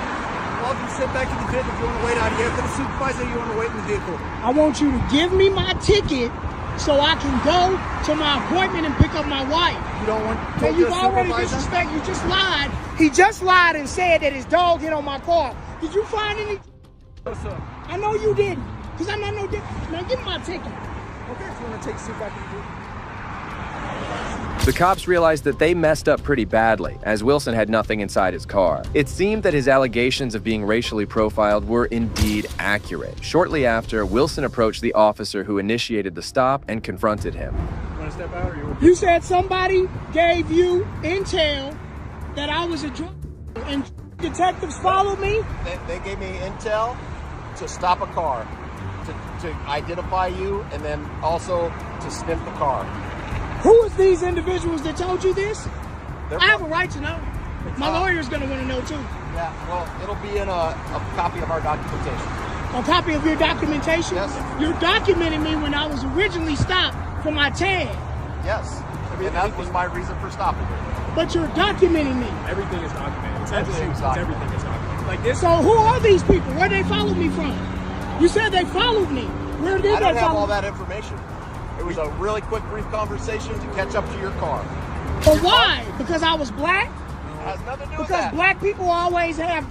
welcome to sit back in the vehicle if you want to wait out here. For the supervisor, you want to wait in the vehicle. I want you to give me my ticket so I can go to my appointment and pick up my wife. You don't want to Man, you've already disrespected. You just lied. He just lied and said that his dog hit on my car. Did you find any? No, sir. I know you didn't, because I'm not no dick. Now give me my ticket. Okay, if you want to take a seat back in the vehicle. The cops realized that they messed up pretty badly, as Wilson had nothing inside his car. It seemed that his allegations of being racially profiled were indeed accurate. Shortly after, Wilson approached the officer who initiated the stop and confronted him. You want to step out or you? You said somebody gave you intel that I was a drug dealer, and detectives followed me? They gave me intel to stop a car, to identify you, and then also to sniff the car. Who is these individuals that told you this? I have a right to know. My lawyer's going to want to know too. Yeah, well, it'll be in a copy of our documentation. A copy of your documentation? Yes. You're documenting me when I was originally stopped for my tag. Yes, and that was my reason for stopping you. But you're documenting me. Everything is documented. Everything is documented. Everything is documented. Like this. So who are these people? Where they follow me from? You said they followed me. Where did I they don't have follow all me? that information. It was a really quick, brief conversation to catch up to your car. But why? Because I was black? It has nothing to do with Because that. black people always have.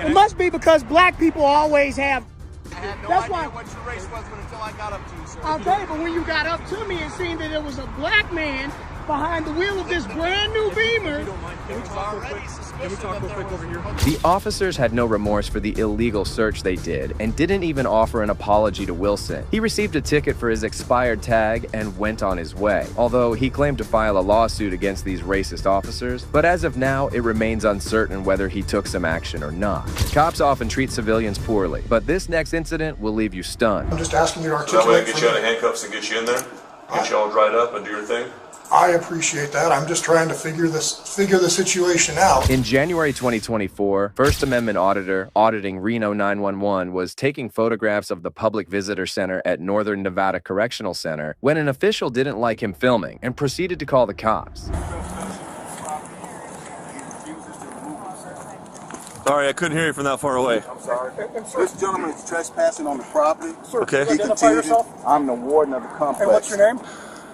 It must be because black people always have. I had no That's idea why. what your race was until I got up to you, sir. Okay, but when you got up to me and seen that there was a black man behind the wheel of this brand new Beamer. Can we talk real quick? Can we talk real quick over here? The officers had no remorse for the illegal search they did and didn't even offer an apology to Wilson. He received a ticket for his expired tag and went on his way, although he claimed to file a lawsuit against these racist officers. But as of now, it remains uncertain whether he took some action or not. Cops often treat civilians poorly, but this next incident will leave you stunned. I'm just asking you to So that way I articulate. can get you out of handcuffs and get you in there, get you all dried up and do your thing. I appreciate that. I'm just trying to figure the situation out. In January 2024, First Amendment auditor auditing Reno 911 was taking photographs of the Public Visitor Center at Northern Nevada Correctional Center when an official didn't like him filming and proceeded to call the cops. Sorry, I couldn't hear you from that far away. I'm sorry. This gentleman is trespassing on the property. Sir, okay. He Identify yourself. I'm the warden of the complex. And what's your name?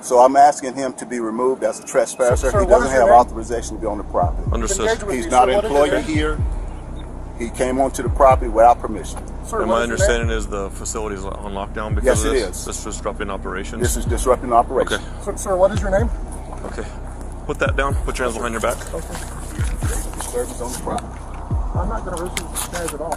So I'm asking him to be removed as a trespasser. Sir, he doesn't have authorization to be on the property. Understood. He's not an employee here. He came onto the property without permission. Sir, my understanding is the facility is on lockdown because of this. Yes, it is. This is disrupting operations. This is disrupting operations. Okay. Sir, what is your name? Okay. Put that down. Put your hands behind your back. Okay. Disturbance on the property. I'm not going to risk these guys at all.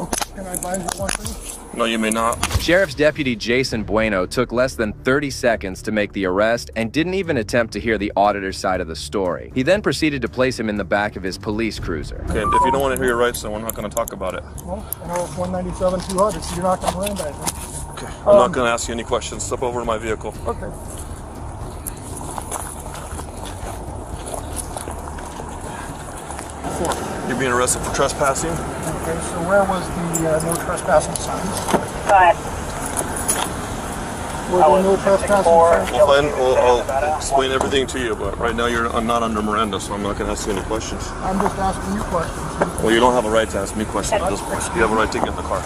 Okay. Can I advise you one thing? No, you may not. Sheriff's Deputy Jason Bueno took less than 30 seconds to make the arrest and didn't even attempt to hear the auditor's side of the story. He then proceeded to place him in the back of his police cruiser. Okay, if you don't want to hear your rights, then we're not going to talk about it. Well, I know it's 197-200, so you're not going to learn that. Okay. I'm not going to ask you any questions. Step over to my vehicle. Okay. You're being arrested for trespassing. Okay, so where was the no trespassing signs? Were there no trespassing signs? Well, then I'll explain everything to you, but right now I'm not under Miranda, so I'm not going to ask you any questions. I'm just asking you questions. Well, you don't have a right to ask me questions at this point. You have a right to get in the car.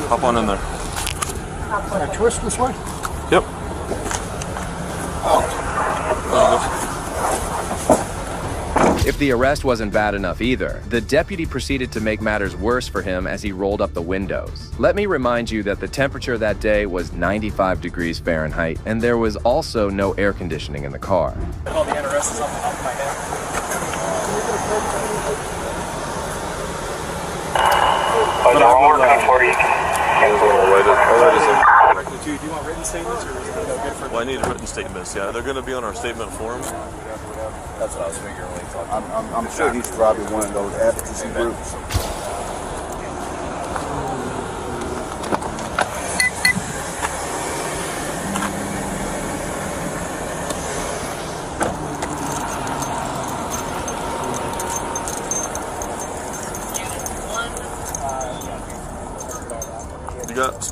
Hop on in there. Can I twist this way? Yep. If the arrest wasn't bad enough either, the deputy proceeded to make matters worse for him as he rolled up the windows. Let me remind you that the temperature that day was 95 degrees Fahrenheit, and there was also no air conditioning in the car. All the NRS is off the top of my head. Do you want written statements or is it no good for? Well, I need written statements. Yeah, they're going to be on our statement forms. That's what I was figuring. I'm sure he's probably one of those advocacy groups.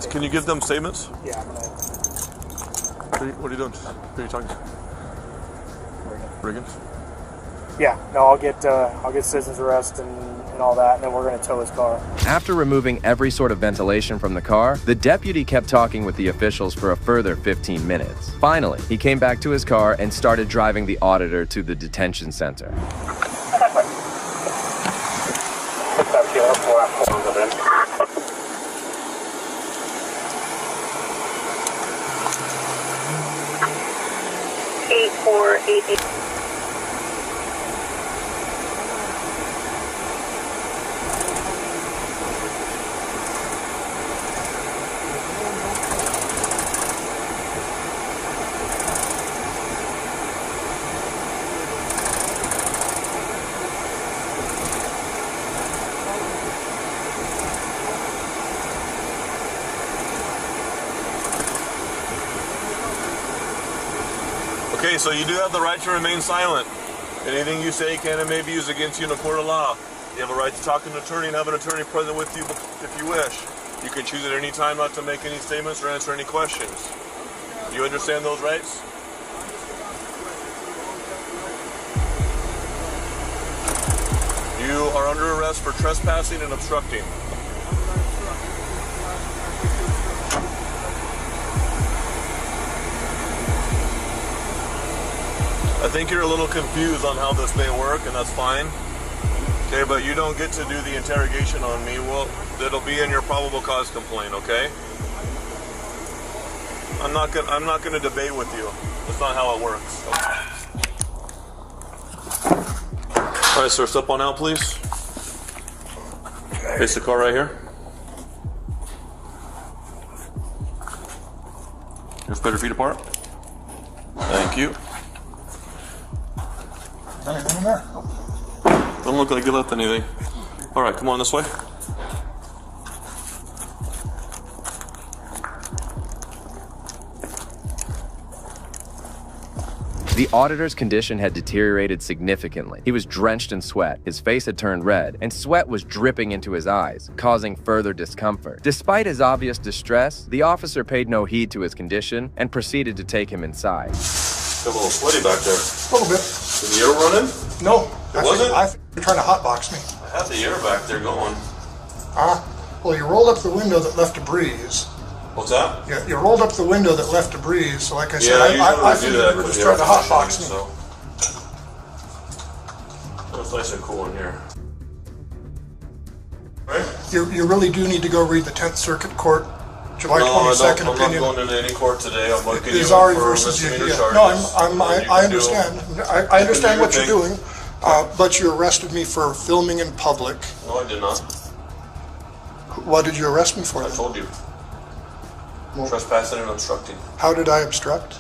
Can you give them statements? Yeah. What are you doing? Who are you talking to? Reagan? Yeah. No, I'll get citizen's arrest and all that, and then we're going to tow his car. After removing every sort of ventilation from the car, the deputy kept talking with the officials for a further 15 minutes. Finally, he came back to his car and started driving the auditor to the detention center. Okay, so you do have the right to remain silent. Anything you say can and may be used against you in a court of law. You have a right to talk to an attorney and have an attorney present with you if you wish. You can choose at any time not to make any statements or answer any questions. Do you understand those rights? You are under arrest for trespassing and obstructing. I think you're a little confused on how this may work, and that's fine. Okay, but you don't get to do the interrogation on me. Well, it'll be in your probable cause complaint, okay? I'm not gonna debate with you. That's not how it works. All right, sir, step on out, please. Face the car right here. Just put your feet apart. Thank you. Anything in there? Don't look like you left anything. All right, come on this way. The auditor's condition had deteriorated significantly. He was drenched in sweat, his face had turned red, and sweat was dripping into his eyes, causing further discomfort. Despite his obvious distress, the officer paid no heed to his condition and proceeded to take him inside. Feel a little sweaty back there. A little bit. Is the air running? No. It wasn't? I think you're trying to hotbox me. I have the air back there going. Well, you rolled up the window that left a breeze. What's that? Yeah, you rolled up the window that left a breeze. So like I said, Yeah, I do figured that you were just the trying to air conditioning, hotbox me. so. It's nice and cool in here. Right? You really do need to go read the 10th Circuit Court July 22nd I'm opinion. not going into any court today. I'm looking Is you Ari for versus you. misdemeanor Yeah. charges. No, I understand. I understand what you're doing, but you arrested me for filming in public. No, I did not. What did you arrest me for? I told you. Trespassing and obstructing. How did I obstruct?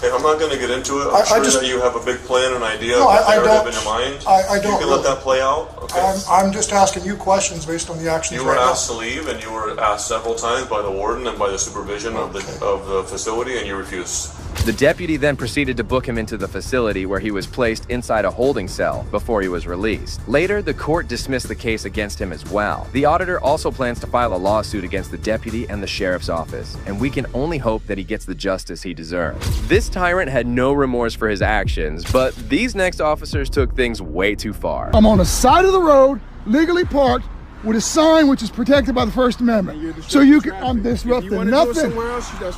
Hey, I'm not going to get into it. I'm sure that you have a big plan and idea No, of I the narrative don't. in your mind. I don't You can let that play out. Okay. I'm just asking you questions based on the actions You were right now. asked to leave, and you were asked several times by the warden and by the supervision of the facility, and you refused. The deputy then proceeded to book him into the facility where he was placed inside a holding cell before he was released. Later, the court dismissed the case against him as well. The auditor also plans to file a lawsuit against the deputy and the sheriff's office, and we can only hope that he gets the justice he deserves. This tyrant had no remorse for his actions, but these next officers took things way too far. I'm on the side of the road, legally parked, with a sign which is protected by the First Amendment. So you can, I'm disrupting nothing.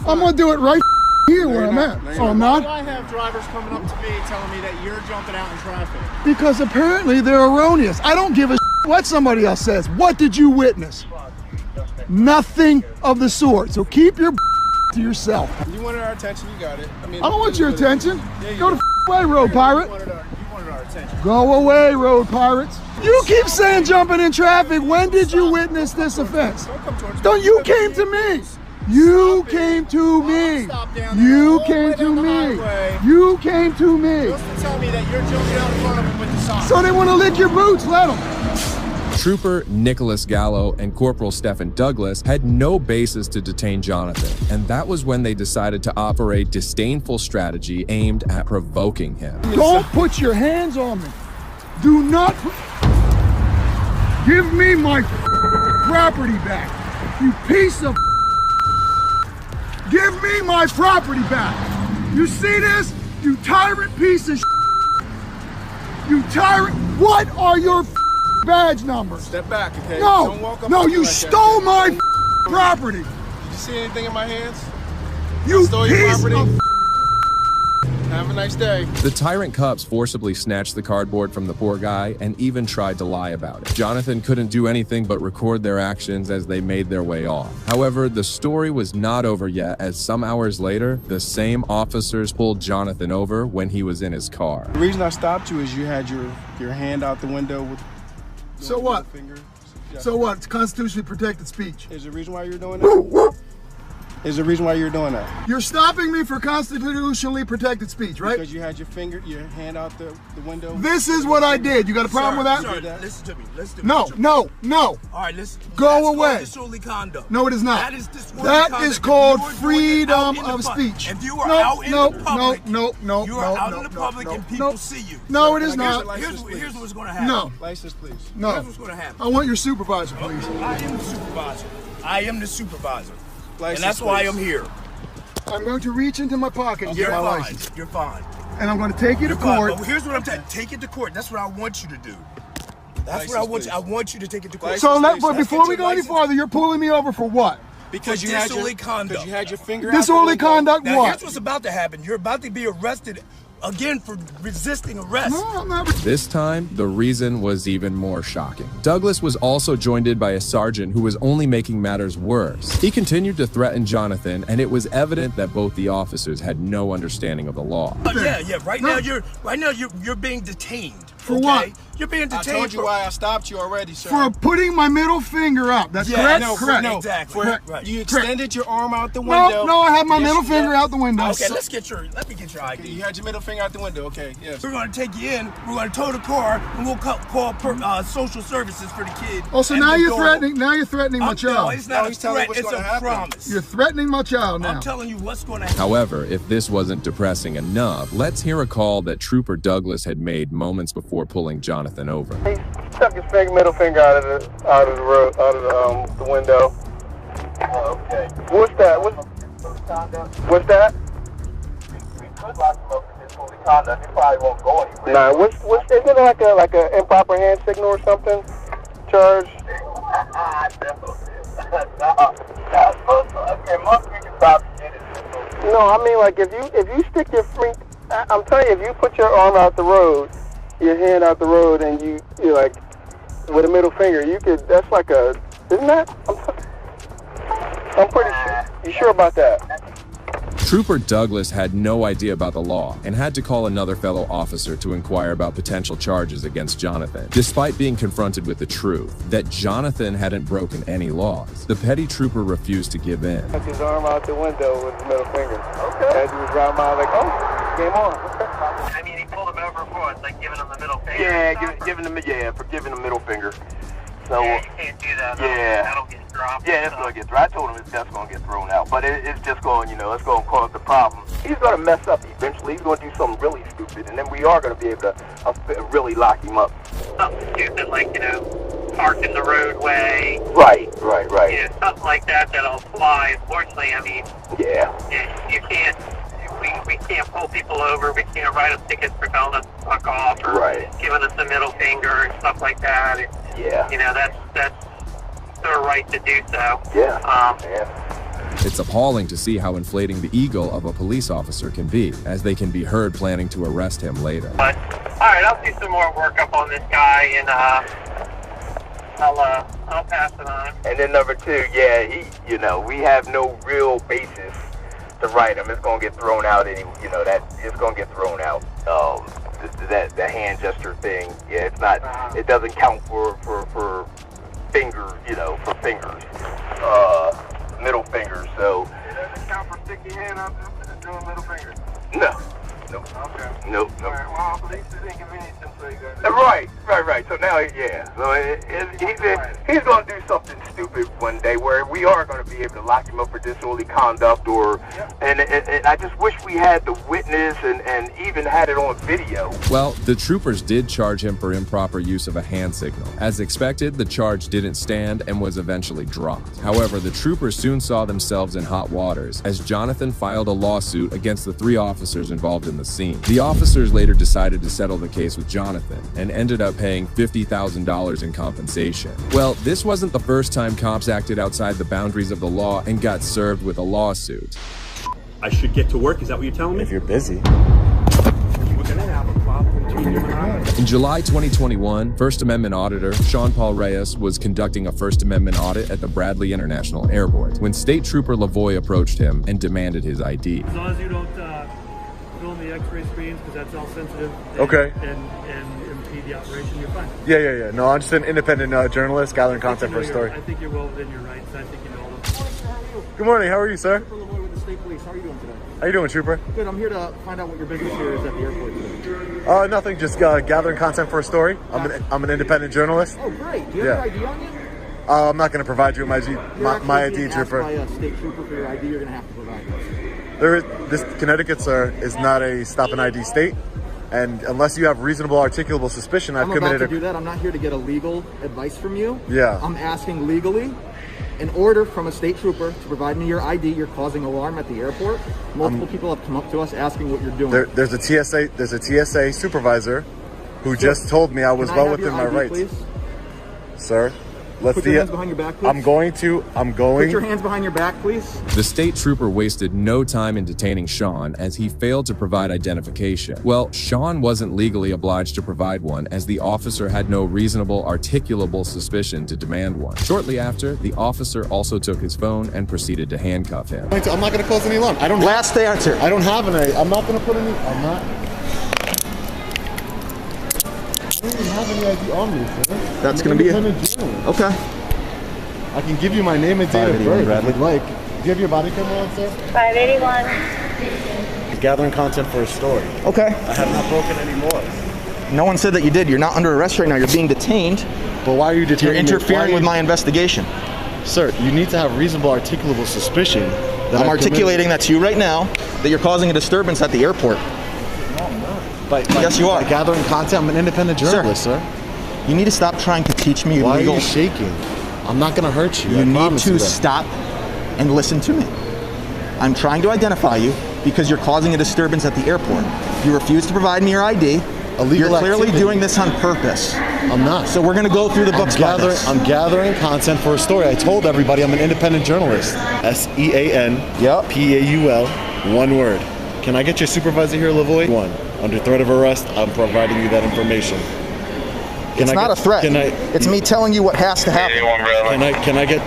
I'm gonna do it right here where I'm at. Oh, I'm not? Why do I have drivers coming up to me telling me that you're jumping out in traffic? Because apparently they're erroneous. I don't give a what somebody else says. What did you witness? Nothing of the sort. So keep your to yourself. You wanted our attention, you got it. I don't want your attention. Go the away, road pirate. You wanted our attention. Go away, road pirates. You keep saying jumping in traffic. When did you witness this offense? Don't you came to me. You came to me. You came to me. You came to me. Just to tell me that you're jumping out in front of them with the sign. So they want to lick your boots, let them. Trooper Nicholas Gallo and Corporal Stephen Douglas had no basis to detain Jonathan, and that was when they decided to operate disdainful strategy aimed at provoking him. Don't put your hands on me. Do not give me my property back, you piece of. Give me my property back. You see this? You tyrant piece of. You tyrant. What are your badge numbers? Step back, okay? No, Don't walk up no, to me you like stole that. my property. Did you see anything in my hands? You stole your piece property? of. Have a nice day. The tyrant cops forcibly snatched the cardboard from the poor guy and even tried to lie about it. Jonathan couldn't do anything but record their actions as they made their way off. However, the story was not over yet, as some hours later, the same officers pulled Jonathan over when he was in his car. The reason I stopped you is you had your hand out the window with. So what? So what? It's constitutionally protected speech. Is there a reason why you're doing that? Is there a reason why you're doing that? You're stopping me for constitutionally protected speech, right? Because you had your hand out the window. This is what I did. You got a problem with that? Sir, listen to me. Listen to me. No, no, no. All right, listen. Go away. Disorderly conduct. No, it is not. That is disorderly That conduct. is called You are doing it freedom out in the of public. speech. If you are No, out in no, the public, no, you are out in the public and people see you. No, it is not. Here's what's going to happen. No. License, please. No. Here's what's going to happen. I want your supervisor, please. I am the supervisor. I am the supervisor. License, And that's why please. I'm here. I'm going to reach into my pocket and You're get my fine. license. You're fine. And I'm going to take you to You're fine. court. But here's what I'm saying. Take it to court. That's what I want you to do. That's what I want you. I want you to take it to court. So but before we go any farther, you're pulling me over for what? Because you disorderly conduct. You had your finger Disorderly conduct Now, what? here's what's about to happen. You're about to be arrested again for resisting arrest. No, I'm not. This time, the reason was even more shocking. Douglas was also joined in by a sergeant who was only making matters worse. He continued to threaten Jonathan, and it was evident that both the officers had no understanding of the law. Yeah. Right now you're being detained. For what? You're being detained. I told you why I stopped you already, sir. For putting my middle finger up. That's correct? No, Correct. No, exactly. Right. You extended your arm out the window. No, I had my middle finger out the window. Okay, let me get your ID. You had your middle finger out the window. Okay, yes. We're going to take you in. We're going to tow the car, and we'll call social services for the kid. Oh, so now you're threatening. Now you're threatening my child. No, it's not a threat. It's a promise. You're threatening my child now. I'm telling you what's going to happen. However, if this wasn't depressing enough, let's hear a call that Trooper Douglas had made moments before pulling Jonathan over. He stuck his middle finger out of the road, out of the window. Oh, okay. What's that? What's that? disorderly conduct, you probably won't go anywhere. Nah, what's isn't it like a improper hand signal or something? Charge? No, I mean like if you stick your feet, I'm telling you, if you put your arm out the road, your hand out the road, and you like with a middle finger, you could. That's like a, isn't that? I'm pretty sure. You sure about that? Trooper Douglas had no idea about the law and had to call another fellow officer to inquire about potential charges against Jonathan. Despite being confronted with the truth that Jonathan hadn't broken any laws, the petty trooper refused to give in. Took his arm out the window with his middle finger. Okay. As he was driving by, like, oh, game on. Okay. I mean, he pulled him over for it, like giving him the middle finger. Yeah, giving him middle finger. So, yeah, you can't do that. That'll get dropped. Yeah, it's going to get thrown. I told him that's going to get thrown out. But it's just going, it's going to cause the problem. He's going to mess up eventually. He's going to do something really stupid. And then we are going to be able to really lock him up. Something stupid like, park in the roadway. Right. Something like that that'll fly. Unfortunately, I mean, you can't. We can't pull people over. We can't write them tickets for telling us to fuck off or giving us the middle finger and stuff like that. That's their right to do so. It's appalling to see how inflating the ego of a police officer can be, as they can be heard planning to arrest him later. But all right, I'll do some more work up on this guy, and I'll pass it on. And then number two, we have no real basis to write him. It's going to get thrown out it's going to get thrown out. The hand gesture thing, it's not, it doesn't count for fingers, for fingers, middle fingers, so. It doesn't count for sticking your hand out and doing middle finger? No. Okay. Nope. All right, well, at least it's inconvenient so you guys. Right. So now, so he's going to do something stupid one day where we are going to be able to lock him up for disorderly conduct and I just wish we had the witness and even had it on video. Well, the troopers did charge him for improper use of a hand signal. As expected, the charge didn't stand and was eventually dropped. However, the troopers soon saw themselves in hot waters as Jonathan filed a lawsuit against the 3 officers involved in the scene. The officers later decided to settle the case with Jonathan and ended up paying $50,000 in compensation. Well, this wasn't the first time cops acted outside the boundaries of the law and got served with a lawsuit. I should get to work, is that what you're telling me? If you're busy. We're gonna have a problem between you and I. In July 2021, First Amendment auditor Sean Paul Reyes was conducting a First Amendment audit at the Bradley International Airport when State Trooper Lavoy approached him and demanded his ID. As long as you don't film the x-ray screens, because that's all sensitive. Okay. And impede the operation, you're fine. Yeah. No, I'm just an independent journalist gathering content for a story. I think you're well within your rights. I think you know all of them. Good morning, how are you, sir? Trooper Lavoy with the State Police. How are you doing today? How you doing, Trooper? Good, I'm here to find out what your business here is at the airport today. Nothing, just gathering content for a story. I'm an independent journalist. Oh, great. Do you have your ID on you? I'm not going to provide you with my ID, Trooper. By a state trooper for your ID, you're going to have to provide this. Connecticut, sir, is not a stop and ID state. And unless you have reasonable articulable suspicion, I've committed about to do that. I'm not here to get a legal advice from you. Yeah. I'm asking legally an order from a state trooper to provide me your ID. You're causing alarm at the airport. Multiple people have come up to us asking what you're doing. There's a TSA supervisor who just told me I was well within my rights. Please? Sir, Put your hands behind your back, please. I'm going. Put your hands behind your back, please. The state trooper wasted no time in detaining Sean as he failed to provide identification. Well, Sean wasn't legally obliged to provide one as the officer had no reasonable, articulable suspicion to demand one. Shortly after, the officer also took his phone and proceeded to handcuff him. I'm not going to cause any alarm. I don't. Last answer. I don't have any. I'm not going to put any. I'm not. I don't even have any ID on me, sir. That's going to be it. Okay. I can give you my name and date of birth if you'd like. Do you have your body camera on, sir? 581. Gathering content for a story. Okay. I have not broken any laws. No one said that you did. You're not under arrest right now. You're being detained. But why are you detaining? You're interfering with my investigation. Sir, you need to have reasonable articulable suspicion. I'm articulating that to you right now, that you're causing a disturbance at the airport. No, I'm not. Yes, you are. Gathering content. I'm an independent journalist, sir. You need to stop trying to teach me Why legal. Are you shaking? I'm not going to hurt you. You need to stop and listen to me. I'm trying to identify you. because you're causing a disturbance at the airport. You refuse to provide me your ID. You're clearly doing this on purpose. I'm not. So we're going to go through the books. I'm gathering content for a story. I told everybody I'm an independent journalist. SEAN. Yep. PAUL. One word. Can I get your supervisor here, Lavoie? One. Under threat of arrest, I'm providing you that information. It's not a threat. It's me telling you what has to happen.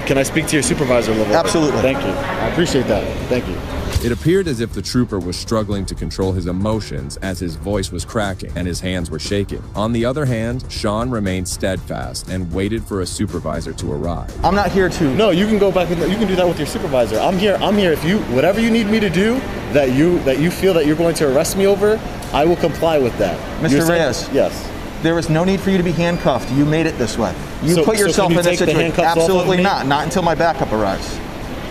Can I speak to your supervisor, Lavoie? Absolutely. Thank you. I appreciate that. Thank you. It appeared as if the trooper was struggling to control his emotions as his voice was cracking and his hands were shaking. On the other hand, Sean remained steadfast and waited for a supervisor to arrive. I'm not here to... No, you can go back and you can do that with your supervisor. I'm here if you, whatever you need me to do, that you feel that you're going to arrest me over, I will comply with that. Mr. Reyes. Yes. There was no need for you to be handcuffed. You made it this way. You put yourself in this situation. Absolutely not. Not until my backup arrives.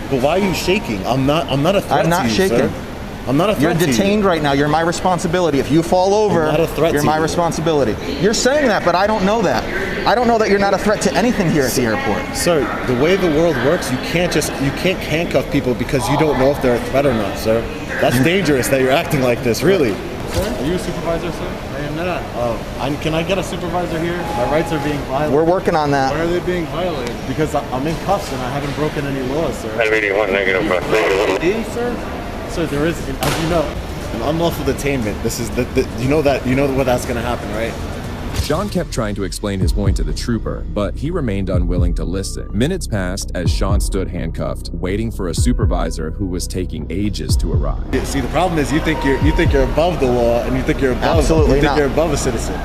But why are you shaking? I'm not a threat to you, I'm not shaking. Sir. I'm not a threat You're detained right now. You're my responsibility. If you fall over, you're my responsibility. You're saying that, but I don't know that. I don't know that you're not a threat to anything here at the airport. Sir, the way the world works, you can't handcuff people because you don't know if they're a threat or not, sir. That's dangerous that you're acting like this, really. Sir, are you a supervisor, sir? I am not. Can I get a supervisor here? My rights are being violated. We're working on that. Why are they being violated? Because I'm in cuffs and I haven't broken any laws, sir. Sir? Sir, there is, as you know, an unlawful detainment. This is you know what that's going to happen, right? Sean kept trying to explain his point to the trooper, but he remained unwilling to listen. Minutes passed as Sean stood handcuffed, waiting for a supervisor who was taking ages to arrive. See, the problem is you think you're above the law, and you think you're above you're above a citizen.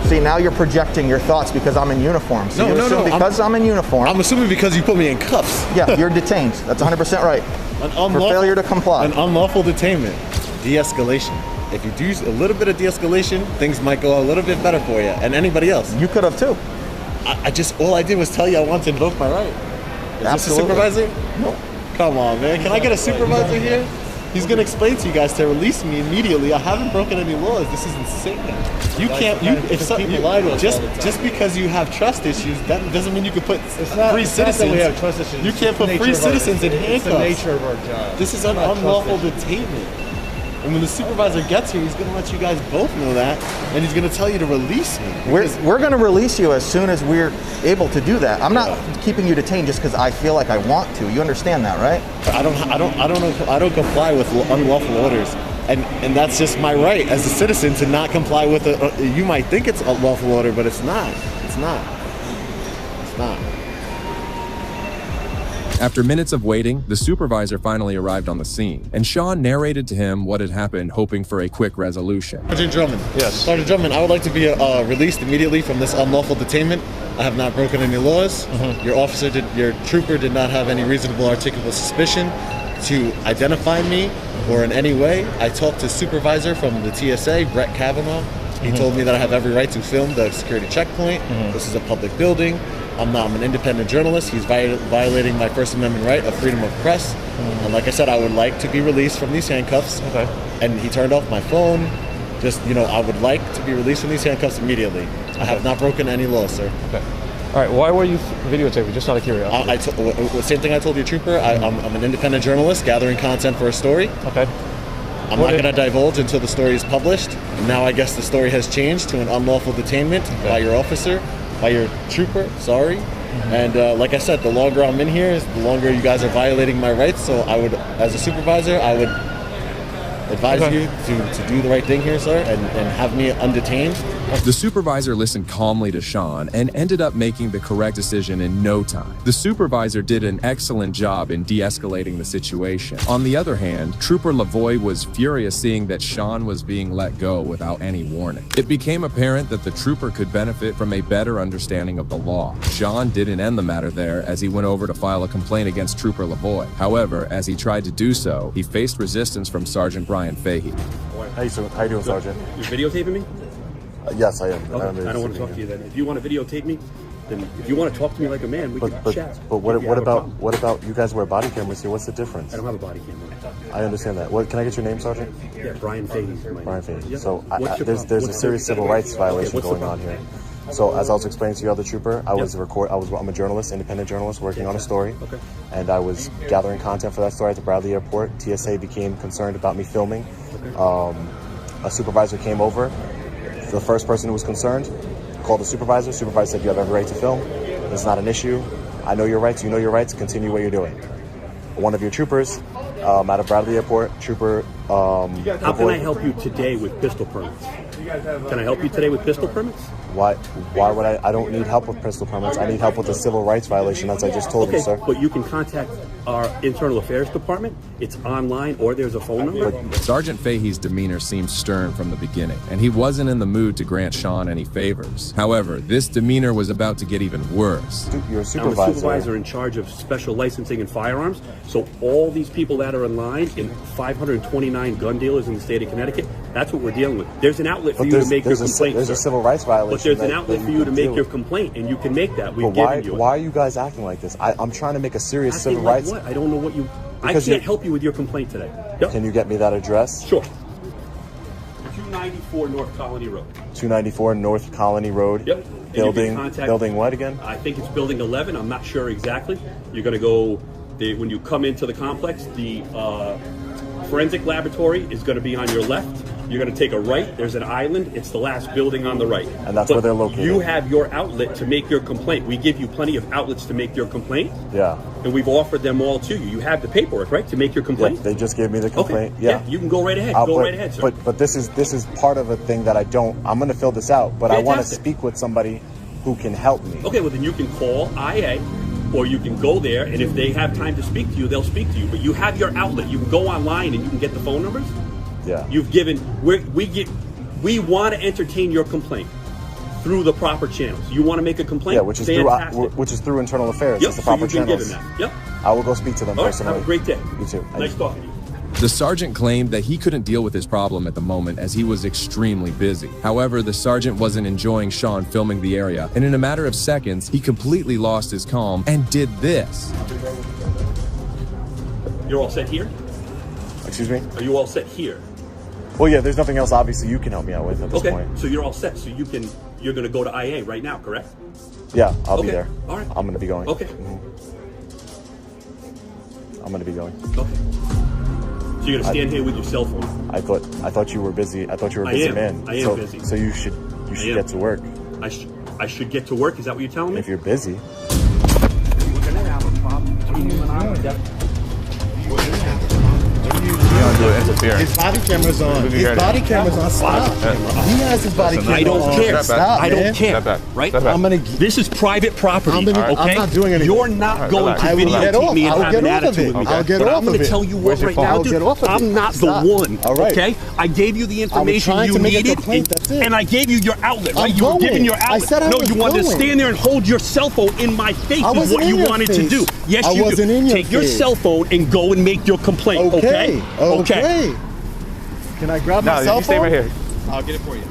See, now you're projecting your thoughts because I'm in uniform. So no. Because I'm in uniform. I'm assuming because you put me in cuffs. Yeah, you're detained. That's 100% right. For failure to comply. An unlawful detainment. De-escalation. If you do a little bit of de-escalation, things might go a little bit better for you and anybody else. You could have too. All I did was tell you I want to invoke my right. Is this a supervisor? No. Come on, man. Can I get a supervisor here? He's gonna explain to you guys to release me immediately. I haven't broken any laws. This is insane. Just because you have trust issues, that doesn't mean you can put free citizens. We have trust issues. You can't put free citizens in handcuffs. It's the nature of our job. This is an unlawful detainment. And when the supervisor gets here, he's going to let you guys both know that, and he's going to tell you to release me. We're going to release you as soon as we're able to do that. I'm not keeping you detained just because I feel like I want to. You understand that, right? I don't comply with unlawful orders, and that's just my right as a citizen to not comply with it. You might think it's a lawful order, but it's not. It's not. It's not. After minutes of waiting, the supervisor finally arrived on the scene, and Sean narrated to him what had happened, hoping for a quick resolution. Sergeant Drummond. Yes. Sergeant Drummond, I would like to be released immediately from this unlawful detainment. I have not broken any laws. Your trooper did not have any reasonable articulable suspicion to identify me or in any way. I talked to supervisor from the TSA, Brett Kavanaugh. He told me that I have every right to film the security checkpoint. This is a public building. I'm an independent journalist. He's violating my First Amendment right of freedom of press. And like I said, I would like to be released from these handcuffs. Okay. And he turned off my phone. I would like to be released from these handcuffs immediately. I have not broken any laws, sir. Okay. All right, why were you videotaping? Just out of curiosity. Same thing I told your trooper. I'm an independent journalist gathering content for a story. Okay. I'm not going to divulge until the story is published. Now I guess the story has changed to an unlawful detainment by your officer. By your trooper, sorry. And like I said, the longer I'm in here, the longer you guys are violating my rights. So I would, as a supervisor, I would advise you to do the right thing here, sir, and have me undetained. The supervisor listened calmly to Sean and ended up making the correct decision in no time. The supervisor did an excellent job in de-escalating the situation. On the other hand, Trooper Lavoie was furious seeing that Sean was being let go without any warning. It became apparent that the trooper could benefit from a better understanding of the law. Sean didn't end the matter there as he went over to file a complaint against Trooper Lavoie. However, as he tried to do so, he faced resistance from Sergeant Brian Fahey. How you doing, Sergeant? You're videotaping me? Yes, I am. Okay. I don't want to talk to you then. If you want to videotape me, then if you want to talk to me like a man, we can chat. But what about you guys wear body cameras here? What's the difference? I don't have a body camera. I understand that. Can I get your name, Sergeant? Yeah, Brian Fahey. Brian Fahey. So there's a serious civil rights violation going on here. So as I was explaining to your other trooper, I'm a journalist, independent journalist working on a story. Okay. And I was gathering content for that story at the Bradley Airport. TSA became concerned about me filming. A supervisor came over. The first person who was concerned called the supervisor. Supervisor said, you have every right to film. It's not an issue. I know your rights. You know your rights. Continue what you're doing. One of your troopers out of Bradley Airport, trooper. How can I help you today with pistol permits? Can I help you today with pistol permits? Why would I don't need help with pistol permits. I need help with a civil rights violation, as I just told you, sir. But you can contact our internal affairs department. It's online, or there's a phone number. Sergeant Fahey's demeanor seemed stern from the beginning, and he wasn't in the mood to grant Sean any favors. However, this demeanor was about to get even worse. You're a supervisor. I'm a supervisor in charge of special licensing and firearms. So all these people that are in line, in 529 gun dealers in the state of Connecticut, that's what we're dealing with. There's an outlet for you to make your complaint. There's a civil rights violation. But there's an outlet for you to make your complaint, and you can make that. We've given you it. Why are you guys acting like this? I'm trying to make a serious civil rights. What? I don't know what you. I can't help you with your complaint today. Yep. Can you get me that address? Sure. 294 North Colony Road. 294 North Colony Road. Yep. Building what again? I think it's building 11. I'm not sure exactly. You're going to go, when you come into the complex, the forensic laboratory is going to be on your left. You're going to take a right. There's an island. It's the last building on the right. And that's where they're located. You have your outlet to make your complaint. We give you plenty of outlets to make your complaint. Yeah. And we've offered them all to you. You have the paperwork, right, to make your complaint? Yeah, they just gave me the complaint. Okay. Yeah. You can go right ahead. Go right ahead, sir. But this is part of a thing that I'm going to fill this out, but I want to speak with somebody who can help me. Okay, well then you can call IA, or you can go there, and if they have time to speak to you, they'll speak to you. But you have your outlet. You can go online and you can get the phone numbers. Yeah. You've given. We want to entertain your complaint through the proper channels. You want to make a complaint? Yeah, which is through internal affairs. Yep. That's the proper channels. Yep. I will go speak to them personally. Have a great day. You too. Nice talking to you. The sergeant claimed that he couldn't deal with his problem at the moment as he was extremely busy. However, the sergeant wasn't enjoying Sean filming the area, and in a matter of seconds, he completely lost his calm and did this. You're all set here? Excuse me? Are you all set here? Well, yeah, there's nothing else obviously you can help me out with at this point. Okay, so you're all set. So you're going to go to IA right now, correct? Yeah, I'll be there. All right. I'm going to be going. Okay. I'm going to be going. Okay. So you're going to stand here with your cell phone? I thought you were busy. I thought you were a busy man. I am busy. So you should get to work. I should get to work? Is that what you're telling me? If you're busy. We're going to have a problem between you and I. His body camera's on. His body camera's on. Stop. He has his body camera on. I don't care. Stop, I don't care. Right? This is private property. Okay? I'm not doing anything. You're not going to videotape me and have an attitude with me. I'll get off of it. I'm going to tell you what right now, dude. I'm not the one. Okay? I gave you the information you needed, and I gave you your outlet. Right? You were giving your outlet. No, you wanted to stand there and hold your cell phone in my face. Is what you wanted to do. Yes, you do. Take your cell phone and go and make your complaint. Okay? Okay. Can I grab my cell phone? Stay right here. I'll get it for you.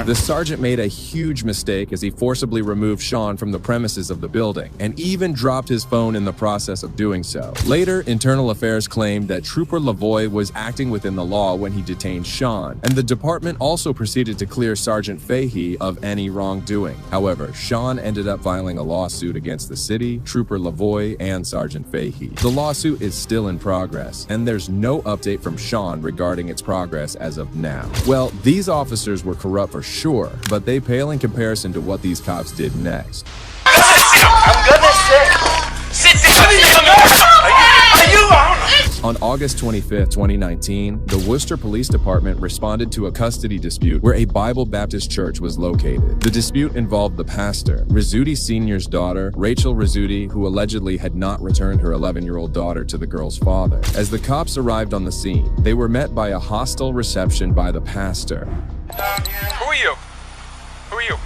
The sergeant made a huge mistake as he forcibly removed Sean from the premises of the building and even dropped his phone in the process of doing so. Later, Internal Affairs claimed that Trooper Lavoie was acting within the law when he detained Sean, and the department also proceeded to clear Sergeant Fahey of any wrongdoing. However, Sean ended up filing a lawsuit against the city, Trooper Lavoie, and Sergeant Fahey. The lawsuit is still in progress, and there's no update from Sean regarding its progress as of now. Well, these officers were corrupt for sure, but they pale in comparison to what these cops did next. I'm gonna sit On August 25, 2019, the Worcester Police Department responded to a custody dispute where a Bible Baptist church was located. The dispute involved the pastor, Rizzuti Sr.'s daughter, Rachel Rizzuti, who allegedly had not returned her 11-year-old daughter to the girl's father. As the cops arrived on the scene, they were met by a hostile reception by the pastor. Who are you? Who are you?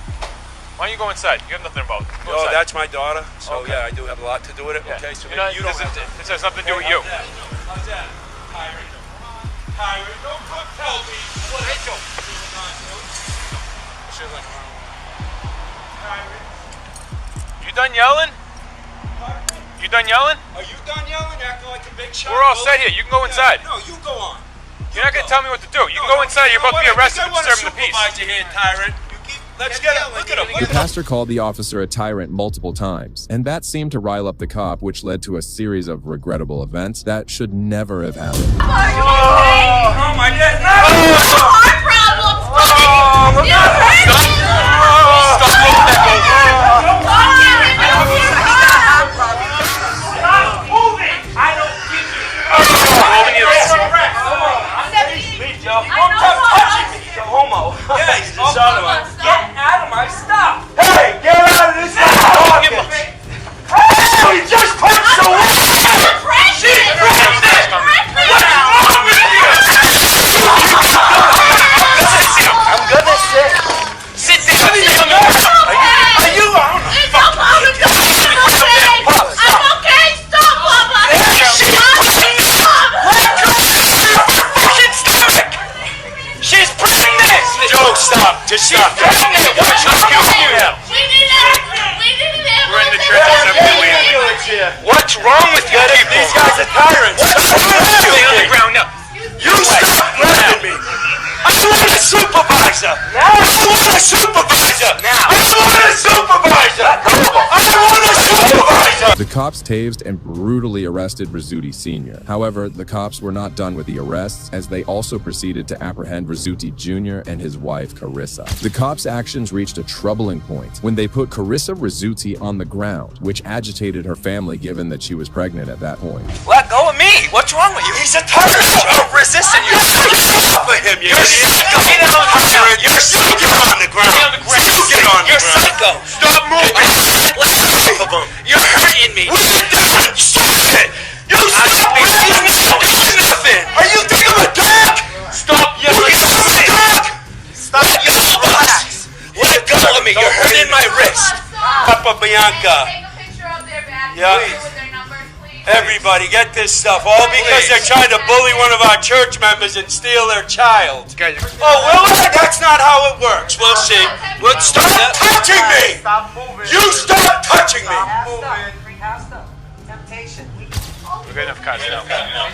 Why don't you go inside? You have nothing involved. Oh, that's my daughter. So yeah, I do have a lot to do with it. Yeah. Okay, so you know, you don't have to. This has nothing to do with you. How's that? Kyrie, don't tell me what I do. You done yelling? You done yelling? Are you done yelling? Acting like a big shot? We're all set here. You can go inside. No, you go on. You're not going to tell me what to do. You can go inside. You're about to be arrested for disturbing the peace. Here, tyrant. Let's get him. Look at him. The pastor called the officer a tyrant multiple times, and that seemed to rile up the cop, which led to a series of regrettable events that should never have happened. Oh my God! Heart problems. Stop moving! I don't give you. Please, Joe. Don't touch me. He's a homo. Yeah, he's a sodomite. Get out of my stuff. Hey, get out of this stuff. Hey, you just punched the woman. She's pregnant. What's wrong with you? I'm gonna sit. Sit down. Are you? It's I'm okay. Stop, Papa. She's pregnant. Joe, stop. Just stop. What's wrong with you? We're in the church. What's wrong with you people? These guys are tyrants. What's wrong with you? Stay on the ground now. You stop grabbing me. I want a supervisor. I want a supervisor. I want a supervisor. I want a supervisor. The cops tased and brutally arrested Rizzuti Sr. However, the cops were not done with the arrests, as they also proceeded to apprehend Rizzuti Jr. and his wife, Carissa. The cops' actions reached a troubling point when they put Carissa Rizzuti on the ground, which agitated her family given that she was pregnant at that point. Let go of me. What's wrong with you? He's a tyrant. You're resisting. You're psycho. You're psycho. You're psycho. Get on the ground. You get on the ground. You're psycho. Stop moving. Let go of him. You're hurting me. What are you doing? Stop it. You stop me. He's not doing nothing. Are you think I'm a dog? Stop yelling at me. Stop yelling. Relax. Let go of me. You're hurting my wrist. Papa Bianca. Yeah. Everybody, get this stuff. All because they're trying to bully one of our church members and steal their child. Oh, will it? That's not how it works. We'll see. Stop touching me! You stop touching me! We're good enough cuts. Make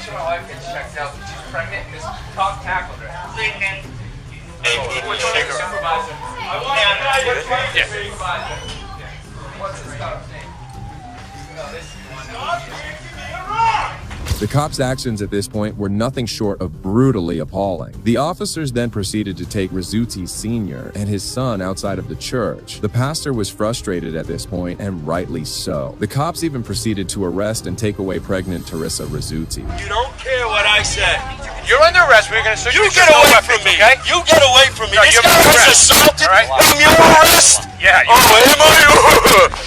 sure my wife gets checked out. She's pregnant and this cop tackled her. Supervisor. I want to supervisor. What's this cop's name? No, this is one. The cops' actions at this point were nothing short of brutally appalling. The officers then proceeded to take Rizzuti Sr. and his son outside of the church. The pastor was frustrated at this point, and rightly so. The cops even proceeded to arrest and take away pregnant Teresa Rizzuti. You don't care what I said. You're under arrest. We're going to search you. Get away from me. Okay? You get away from me. No, this guy was assaulted. Right. I'm your arrest. Yeah. Oh, am I?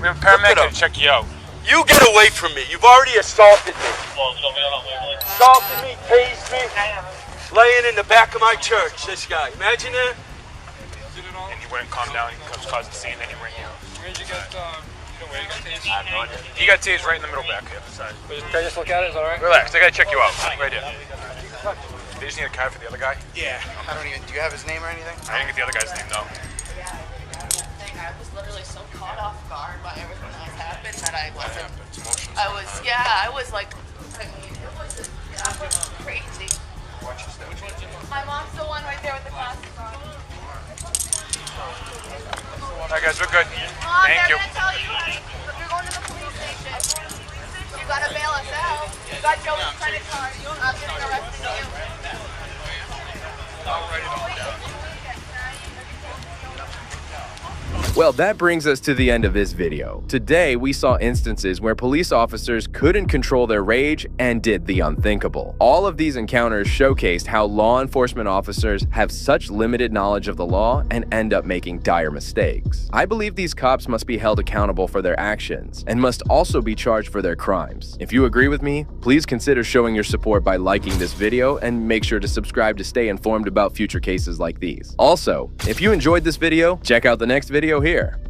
We have a paramedic to check you out. You get away from me. You've already assaulted me. Assaulted me, tased me, laying in the back of my church, this guy. Imagine that. And you wouldn't calm down, cause the scene, then you ring out. Where did you get, where you got tased? I have no idea. You got tased right in the middle back here. Side. Can I just look at it? Is that alright? Relax, I gotta check you out. Right here. They just need a card for the other guy? Yeah. I don't even, do you have his name or anything? I didn't get the other guy's name, though. I was literally so caught off guard by everything that happened that I wasn't. I was like, I mean, it was crazy. My mom's the one right there with the glasses on. Alright guys, we're good. Mom, Thank you. They're gonna tell you, you're going to the police station. You gotta bail us out. You got Joey's credit card. I'm getting arrested you. Well, that brings us to the end of this video. Today, we saw instances where police officers couldn't control their rage and did the unthinkable. All of these encounters showcased how law enforcement officers have such limited knowledge of the law and end up making dire mistakes. I believe these cops must be held accountable for their actions and must also be charged for their crimes. If you agree with me, please consider showing your support by liking this video and make sure to subscribe to stay informed about future cases like these. Also, if you enjoyed this video, check out the next video here.